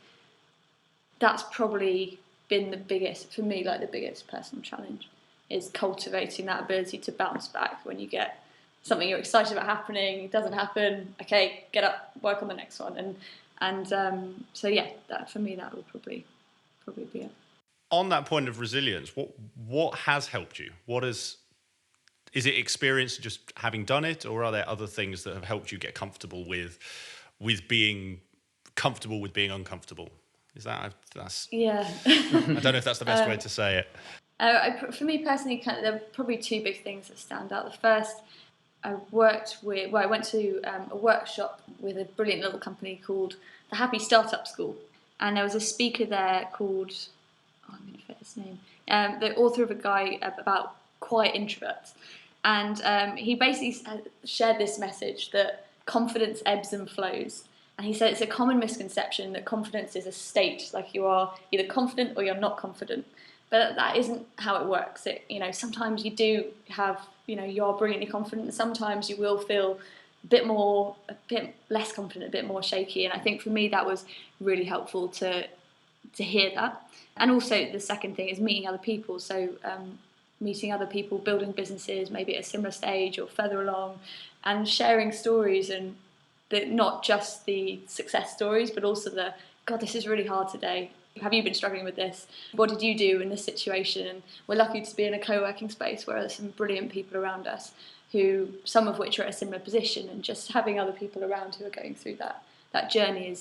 C: that's probably been the biggest for me, the biggest personal challenge, is cultivating that ability to bounce back when you get something you're excited about happening, it doesn't happen, okay, get up, work on the next one. And so yeah, that for me, that will probably be it.
A: On that point of resilience, what has helped you? Is it experience just having done it, or are there other things that have helped you get comfortable with being comfortable with being uncomfortable? That's
C: yeah.
A: I don't know if that's the best way to say it.
C: For me personally, there are probably two big things that stand out. The first, I went to a workshop with a brilliant little company called the Happy Startup School, and there was a speaker there called, I'm going to forget his name, the author of a guide about quiet introverts, and he basically shared this message that confidence ebbs and flows. And he said it's a common misconception that confidence is a state, like you are either confident or you're not confident. But that isn't how it works. Sometimes you do have, you are brilliantly confident, and sometimes you will feel a bit less confident, a bit more shaky. And I think for me that was really helpful to hear that. And also the second thing is meeting other people. So meeting other people, building businesses, maybe at a similar stage or further along, and sharing stories, and not just the success stories, but also God, this is really hard today. Have you been struggling with this? What did you do in this situation? And we're lucky to be in a co-working space where there's some brilliant people around us, some of which are at a similar position, and just having other people around who are going through that journey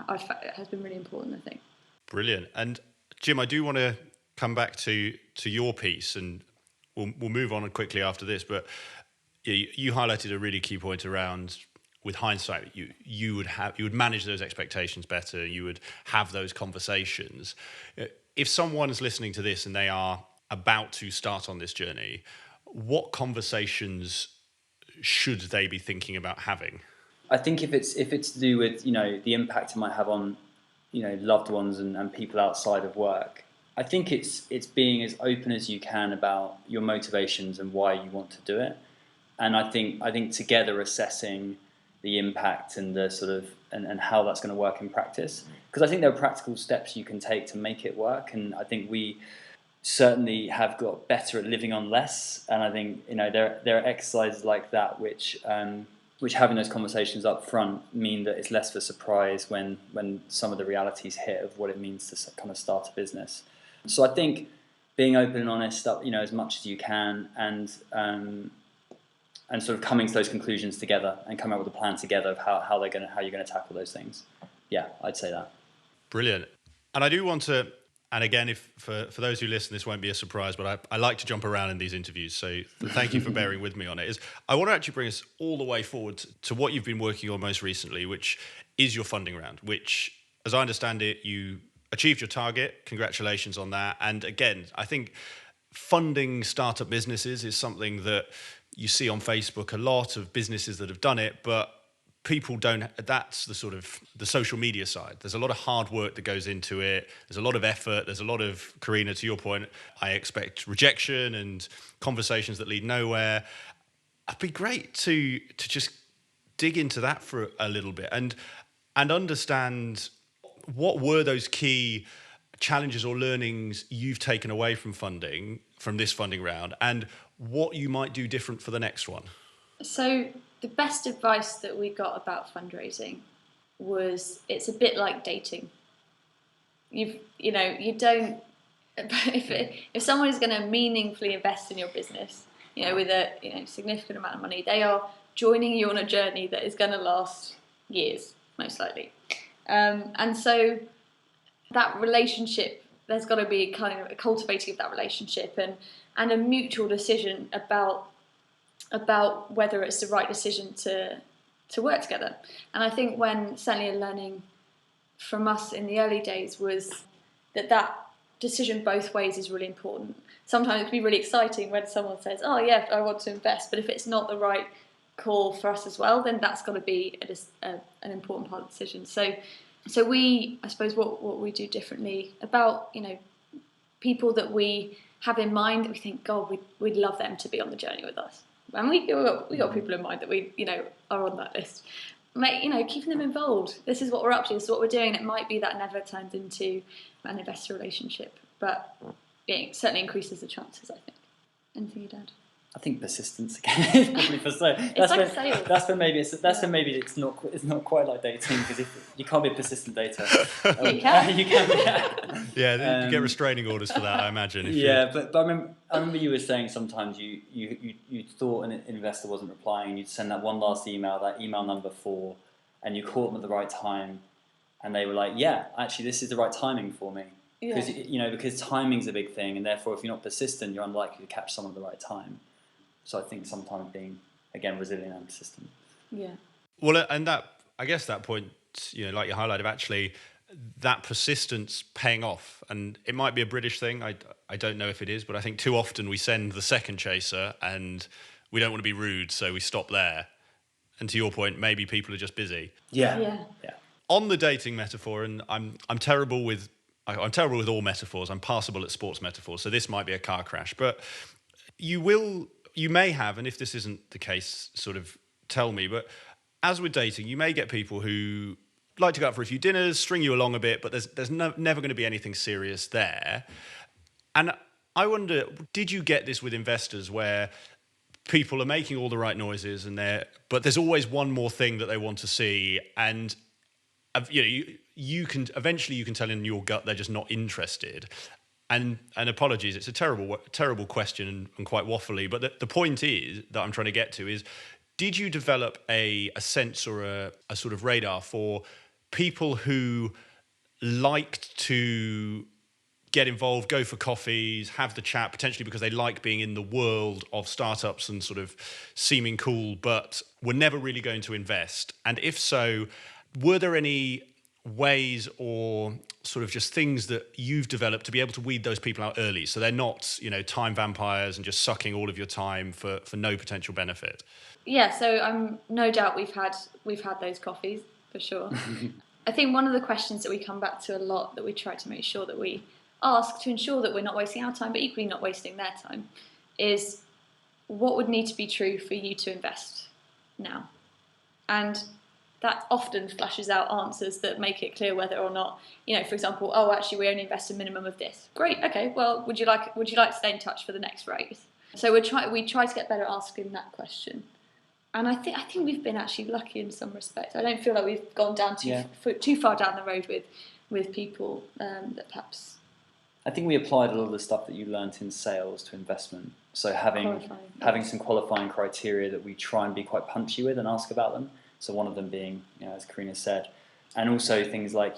C: has been really important, I think.
A: Brilliant. And Jim, I do want to come back to your piece, and we'll move on quickly after this, but you highlighted a really key point around, with hindsight, you would manage those expectations better, you would have those conversations. If someone is listening to this and they are about to start on this journey, what conversations should they be thinking about having?
B: I think if it's to do with the impact it might have on loved ones and people outside of work, I think it's being as open as you can about your motivations and why you want to do it, and I think together assessing the impact and the sort of and how that's going to work in practice, because I think there are practical steps you can take to make it work. And I think certainly have got better at living on less. And I think, you know, there are exercises like that which having those conversations up front mean that it's less of a surprise when some of the realities hit of what it means to kind of start a business. So I think being open and honest, you know, as much as you can, and sort of coming to those conclusions together and coming up with a plan together of how you're going to tackle those things. Yeah, I'd say that.
A: Brilliant. And I do want to, and again, if for those who listen, this won't be a surprise, but I like to jump around in these interviews, so thank you for bearing with me on it. I want to actually bring us all the way forward to what you've been working on most recently, which is your funding round, which, as I understand it, you achieved your target. Congratulations on that. And again, I think funding startup businesses is something that you see on Facebook, a lot of businesses that have done it, but people don't. That's the sort of the social media side. There's a lot of hard work that goes into it. There's a lot of effort. There's a lot of, Karina, to your point, I expect rejection and conversations that lead nowhere. It'd be great to just dig into that for a little bit and understand what were those key challenges or learnings you've taken away from this funding round, and what you might do different for the next one.
C: So the best advice that we got about fundraising was it's a bit like dating. You don't if someone is going to meaningfully invest in your business, you know, with a significant amount of money, they are joining you on a journey that is going to last years, most likely. And so that relationship, there's got to be kind of a cultivating of that relationship and a mutual decision about whether it's the right decision to work together. And I think certainly a learning from us in the early days was that decision both ways is really important. Sometimes it can be really exciting when someone says, oh yeah, I want to invest, but if it's not the right call for us as well, then that's got to be an important part of the decision. So we, I suppose what we do differently about, people that we have in mind that we think, God, we'd love them to be on the journey with us. And we got people in mind that we, are on that list. Keeping them involved. This is what we're up to. This is what we're doing. It might be that never turns into an investor relationship, but it certainly increases the chances, I think. Anything you'd add?
B: I think persistence again is probably for sales.
C: It's like sales.
B: That's when maybe it's not quite like dating, because if you can't be a persistent dater.
C: You can.
B: You can.
A: Yeah, you get restraining orders for that, I imagine.
B: But I remember you were saying sometimes you thought an investor wasn't replying, and you'd send that one last email, that email number 4, and you caught them at the right time, and they were like, yeah, actually this is the right timing for me. Because because timing's a big thing, and therefore if you're not persistent, you're unlikely to catch someone at the right time. So I think sometimes being, again, resilient and persistent.
C: Yeah.
A: Well, and I guess that point, like you highlighted, actually, that persistence paying off. And it might be a British thing. I don't know if it is, but I think too often we send the second chaser and we don't want to be rude, so we stop there. And to your point, maybe people are just busy.
B: Yeah.
A: On the dating metaphor, and I'm terrible with all metaphors. I'm passable at sports metaphors, so this might be a car crash. But you may have, and if this isn't the case, sort of tell me, but as with dating, you may get people who like to go out for a few dinners, string you along a bit, but there's never going to be anything serious there. And I wonder, did you get this with investors where people are making all the right noises but there's always one more thing that they want to see, and you can tell in your gut they're just not interested. And apologies, it's a terrible question and quite waffly, but the point is that I'm trying to get to is, did you develop a sense or a sort of radar for people who liked to get involved, go for coffees, have the chat, potentially because they like being in the world of startups and sort of seeming cool, but were never really going to invest? And if so, were there any ways or sort of just things that you've developed to be able to weed those people out early, so they're not, time vampires and just sucking all of your time for no potential benefit?
C: Yeah, so no doubt we've had those coffees for sure. I think one of the questions that we come back to a lot, that we try to make sure that we ask to ensure that we're not wasting our time, but equally not wasting their time, is what would need to be true for you to invest now? And that often flashes out answers that make it clear whether or not, for example, oh, actually, we only invest a minimum of this. Great, okay. Well, would you like to stay in touch for the next raise? So we try to get better at asking that question. And I think we've been actually lucky in some respects. I don't feel like we've gone down too far down the road with people that perhaps.
B: I think we applied a lot of the stuff that you learnt in sales to investment. So having some qualifying criteria that we try and be quite punchy with and ask about them. So one of them being, as Karina said, and also things like,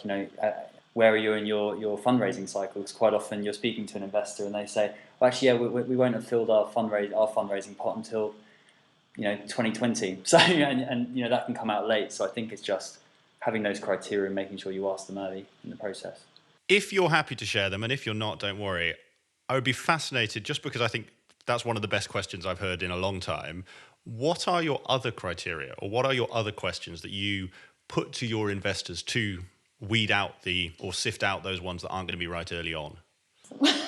B: where are you in your fundraising cycle? Because quite often you're speaking to an investor and they say, well, actually, we won't have filled our fundraising pot until 2020. So and that can come out late. So I think it's just having those criteria and making sure you ask them early in the process.
A: If you're happy to share them, and if you're not, don't worry. I would be fascinated, just because I think that's one of the best questions I've heard in a long time. What are your other criteria, or what are your other questions that you put to your investors to weed out or sift out those ones that aren't going to be right early on?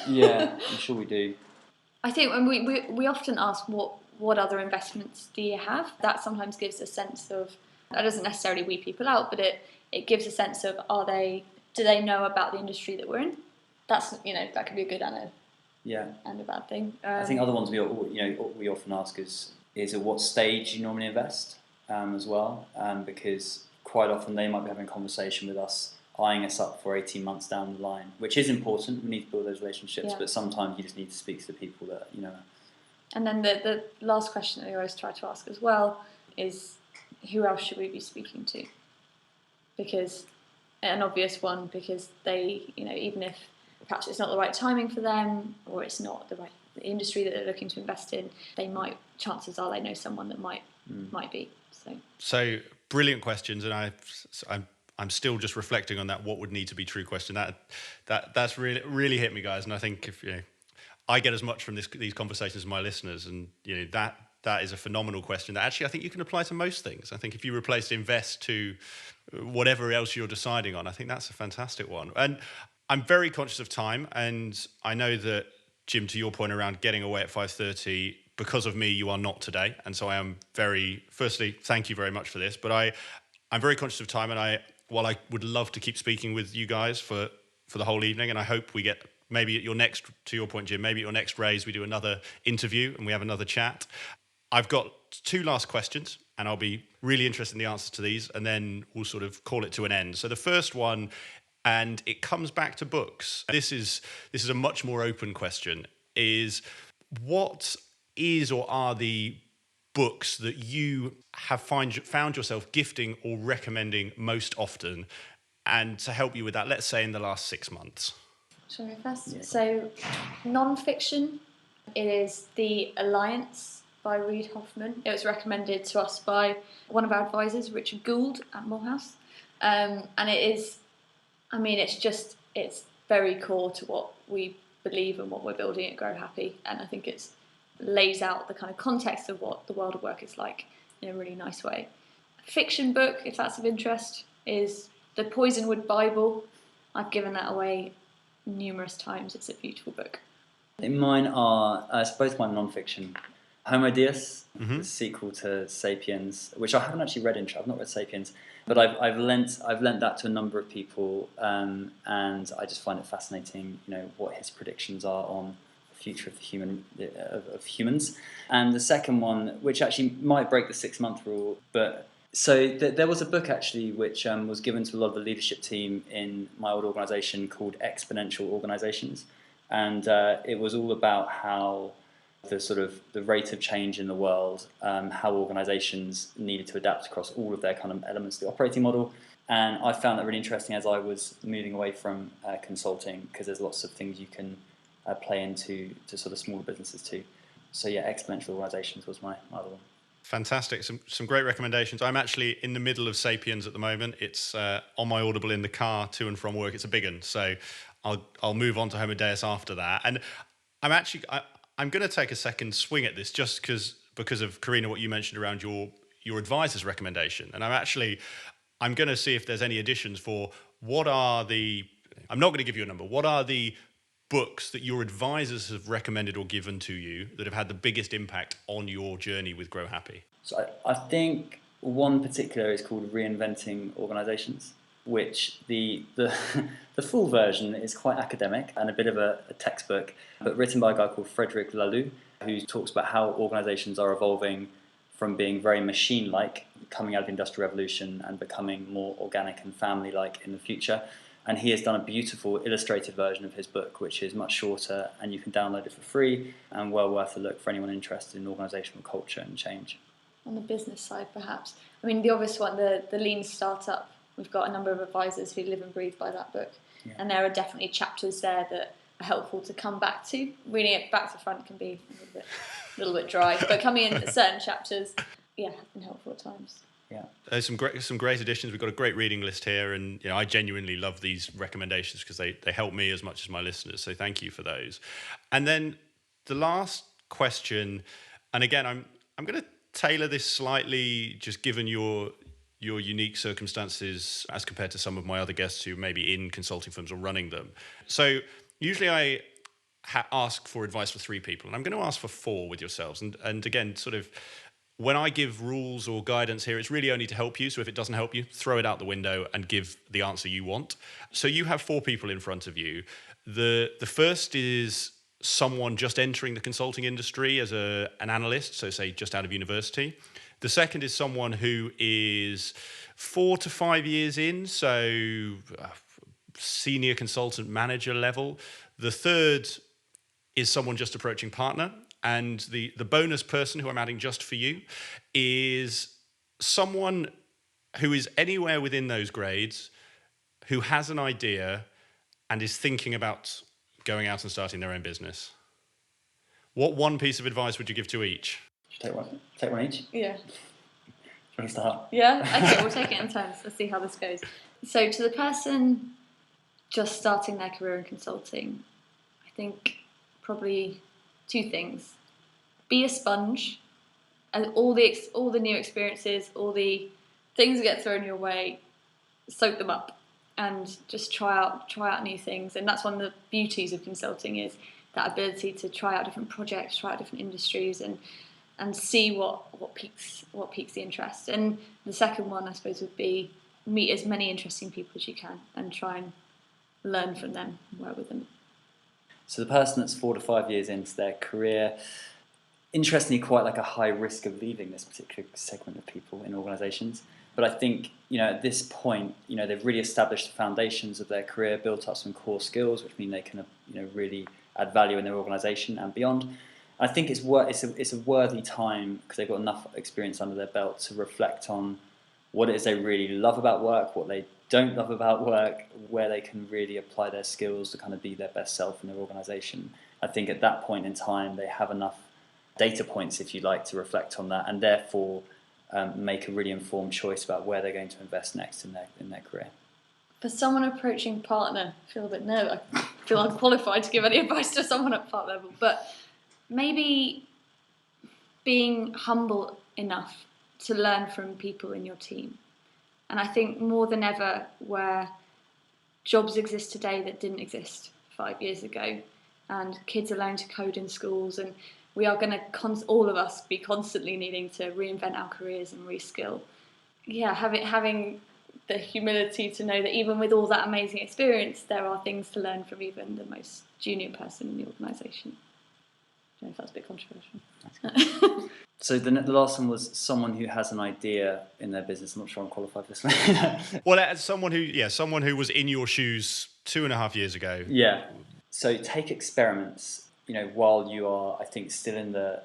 B: Yeah, I'm sure we do.
C: I think when we often ask what other investments do you have? That sometimes gives a sense of, that doesn't necessarily weed people out, but it gives a sense of, do they know about the industry that we're in? That's, that could be a good and a bad thing.
B: I think other ones we often ask is at what stage you normally invest as well, because quite often they might be having a conversation with us, eyeing us up for 18 months down the line, which is important. We need to build those relationships, but sometimes you just need to speak to the people that
C: And then the last question that I always try to ask as well is, who else should we be speaking to? Because an obvious one, because they, even if perhaps it's not the right timing for them, or it's not the right industry that they're looking to invest in, chances are they know someone that might be.
A: So brilliant questions, and I'm still just reflecting on that. What would need to be true question? That's really hit me, guys. And I think if I get as much from these conversations as my listeners, and that is a phenomenal question that actually I think you can apply to most things. I think if you replace invest to whatever else you're deciding on, I think that's a fantastic one. And I'm very conscious of time, and I know that, Jim, to your point around getting away at 5:30, because of me, you are not today. And so I am firstly, thank you very much for this, but I'm very conscious of time, and while I would love to keep speaking with you guys for the whole evening, and I hope we get, maybe at your next, to your point, Jim, maybe at your next raise, we do another interview and we have another chat. I've got two last questions, and I'll be really interested in the answers to these, and then we'll sort of call it to an end. So the first one, and it comes back to books. This is a much more open question, is what is or are the books that you have found yourself gifting or recommending most often, and to help you with that, let's say in the last 6 months?
C: Shall I go first? Yeah. So, non-fiction, it is The Alliance by Reid Hoffman. It was recommended to us by one of our advisors, Richard Gould at Morehouse. And it is, it's very core to what we believe and what we're building at GroHappy. And I think it lays out the kind of context of what the world of work is like in a really nice way. A fiction book, if that's of interest, is The Poisonwood Bible. I've given that away numerous times. It's a beautiful book.
B: Mine are, I suppose, my non-fiction. Homo Deus, the sequel to Sapiens, which I haven't actually read. I've not read Sapiens, but I've lent that to a number of people, and I just find it fascinating. What his predictions are on the future of humans. And the second one, which actually might break the 6-month rule, but so there was a book actually which was given to a lot of the leadership team in my old organisation called Exponential Organisations, and it was all about how the rate of change in the world, how organisations needed to adapt across all of their kind of elements of the operating model. And I found that really interesting as I was moving away from consulting, because there's lots of things you can play into to sort of smaller businesses too. So yeah, Exponential Organisations was my other one.
A: Fantastic. Some great recommendations. I'm actually in the middle of Sapiens at the moment. It's on my Audible in the car to and from work. It's a big one. So I'll move on to Homo Deus after that. And I'm going to take a second swing at this just because of, Karina, what you mentioned around your advisor's recommendation. And I'm going to see if there's any additions for I'm not going to give you a number. What are the books that your advisors have recommended or given to you that have had the biggest impact on your journey with GroHappy?
B: So I think One particular is called Reinventing Organisations, which the the full version is quite academic and a bit of a textbook, but written by a guy called Frederic Laloux, who talks about how organisations are evolving from being very machine-like, coming out of the Industrial Revolution, and becoming more organic and family-like in the future. And he has done a beautiful illustrated version of his book, which is much shorter, and you can download it for free, and well worth a look for anyone interested in organisational culture and change.
C: On the business side, perhaps. I mean, the obvious one, the lean startup. We've got a number of advisors who live and breathe by that book, and there are definitely chapters there that are helpful to come back to. Reading it back to front can be a little bit dry, but coming in at certain chapters, have been helpful at times.
A: Yeah, there's some great additions. We've got a great reading list here, and I genuinely love these recommendations because they help me as much as my listeners. So thank you for those. And then the last question, and again, I'm going to tailor this slightly, just given your unique circumstances as compared to some of my other guests who may be in consulting firms or running them. So usually I ask for advice for 3 people, and I'm going to ask for 4 with yourselves. And again, sort of, when I give rules or guidance here, it's really only to help you. So if it doesn't help you, throw it out the window and give the answer you want. So you have 4 people in front of you. The first is someone just entering the consulting industry as an analyst, so say just out of university. The second is someone who is 4 to 5 years in, so senior consultant manager level. The third is someone just approaching partner. And the bonus person who I'm adding just for you is someone who is anywhere within those grades, who has an idea and is thinking about going out and starting their own business. What one piece of advice would you give to each?
B: Take one each?
C: Yeah.
B: Shall we start?
C: Yeah, okay, we'll take it in turns. Let's see how this goes. So to the person just starting their career in consulting, I think probably 2 things. Be a sponge, and all the new experiences, all the things that get thrown your way, soak them up and just try out new things. And that's one of the beauties of consulting, is that ability to try out different projects, try out different industries, and see what piques the interest. And the second one, I suppose, would be meet as many interesting people as you can and try and learn from them and work with them.
B: So the person that's 4 to 5 years into their career, interestingly, quite like a high risk of leaving this particular segment of people in organisations. But I think, at this point, they've really established the foundations of their career, built up some core skills, which mean they can, really add value in their organisation and beyond. I think it's a worthy time, because they've got enough experience under their belt to reflect on what it is they really love about work, what they don't love about work, where they can really apply their skills to kind of be their best self in their organisation. I think at that point in time, they have enough data points, if you like, to reflect on that, and therefore make a really informed choice about where they're going to invest next in their career.
C: For someone approaching partner, I feel a bit nervous. I feel unqualified to give any advice to someone at part level, but maybe being humble enough to learn from people in your team. And I think more than ever, where jobs exist today that didn't exist 5 years ago, and kids are learning to code in schools, and we are going to, all of us, be constantly needing to reinvent our careers and reskill. Yeah, having the humility to know that even with all that amazing experience, there are things to learn from even the most junior person in the organisation. I don't know if that's a bit controversial.
B: So the last one was someone who has an idea in their business. I'm not sure I'm qualified for this one.
A: Well, as someone who was in your shoes 2.5 years ago.
B: Yeah. So take experiments, while you are, I think, still in the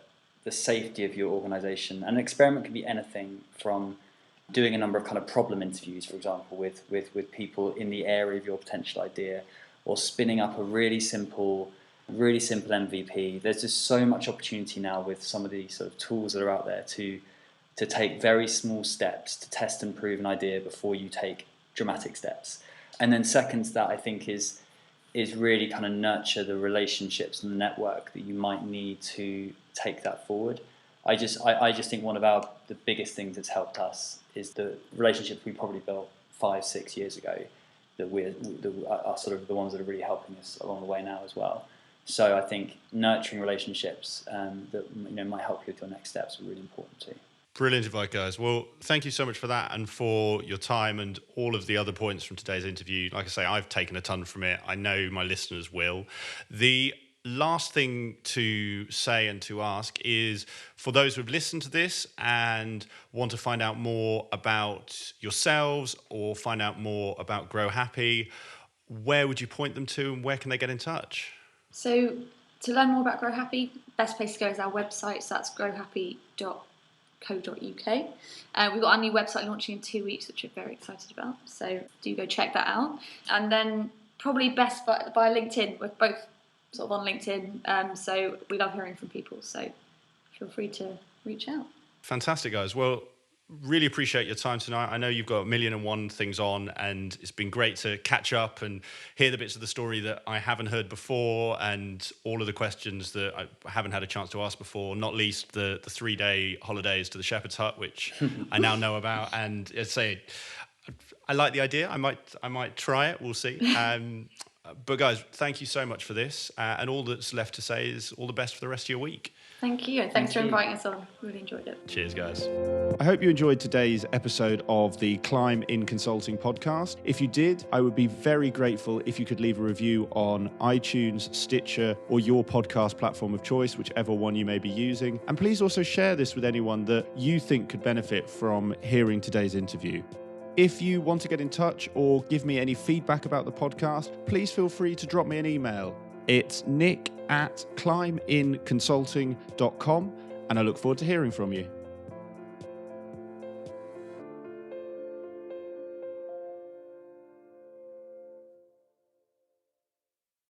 B: safety of your organisation. And an experiment can be anything from doing a number of kind of problem interviews, for example, with people in the area of your potential idea, or spinning up a really simple MVP. There's just so much opportunity now with some of the sort of tools that are out there to take very small steps to test and prove an idea before you take dramatic steps. And then second to that, I think, is really kind of nurture the relationships and the network that you might need to take that forward. I just think one of the biggest things that's helped us is the relationships we probably built 5-6 years ago, that are sort of the ones that are really helping us along the way now as well. So I think nurturing relationships that might help you with your next steps are really important too.
A: Brilliant advice, guys. Well, thank you so much for that and for your time and all of the other points from today's interview. Like I say, I've taken a ton from it. I know my listeners will. The last thing to say and to ask is for those who have listened to this and want to find out more about yourselves or find out more about GroHappy, where would you point them to and where can they get in touch?
C: So to learn more about GroHappy, best place to go is our website. So that's grohappy.co.uk. We've got our new website launching in 2 weeks, which we're very excited about. So do go check that out. And then probably best by LinkedIn. We're both sort of on LinkedIn. So we love hearing from people. So feel free to reach out.
A: Fantastic, guys. Well, really appreciate your time tonight. I know you've got 1,000,001 things on, and it's been great to catch up and hear the bits of the story that I haven't heard before and all of the questions that I haven't had a chance to ask before, not least the 3-day holidays to the Shepherd's Hut, which I now know about. And I'd say I like the idea. I might try it. We'll see. But guys, thank you so much for this. And all that's left to say is all the best for the rest of your week.
C: Thank you, and thanks for inviting us on. Really enjoyed it.
A: Cheers, guys. I hope you enjoyed today's episode of the Climb in Consulting podcast. If you did, I would be very grateful if you could leave a review on iTunes, Stitcher, or your podcast platform of choice, whichever one you may be using. And please also share this with anyone that you think could benefit from hearing today's interview. If you want to get in touch or give me any feedback about the podcast, please feel free to drop me an email. It's nick@climbinconsulting.com, and I look forward to hearing from you.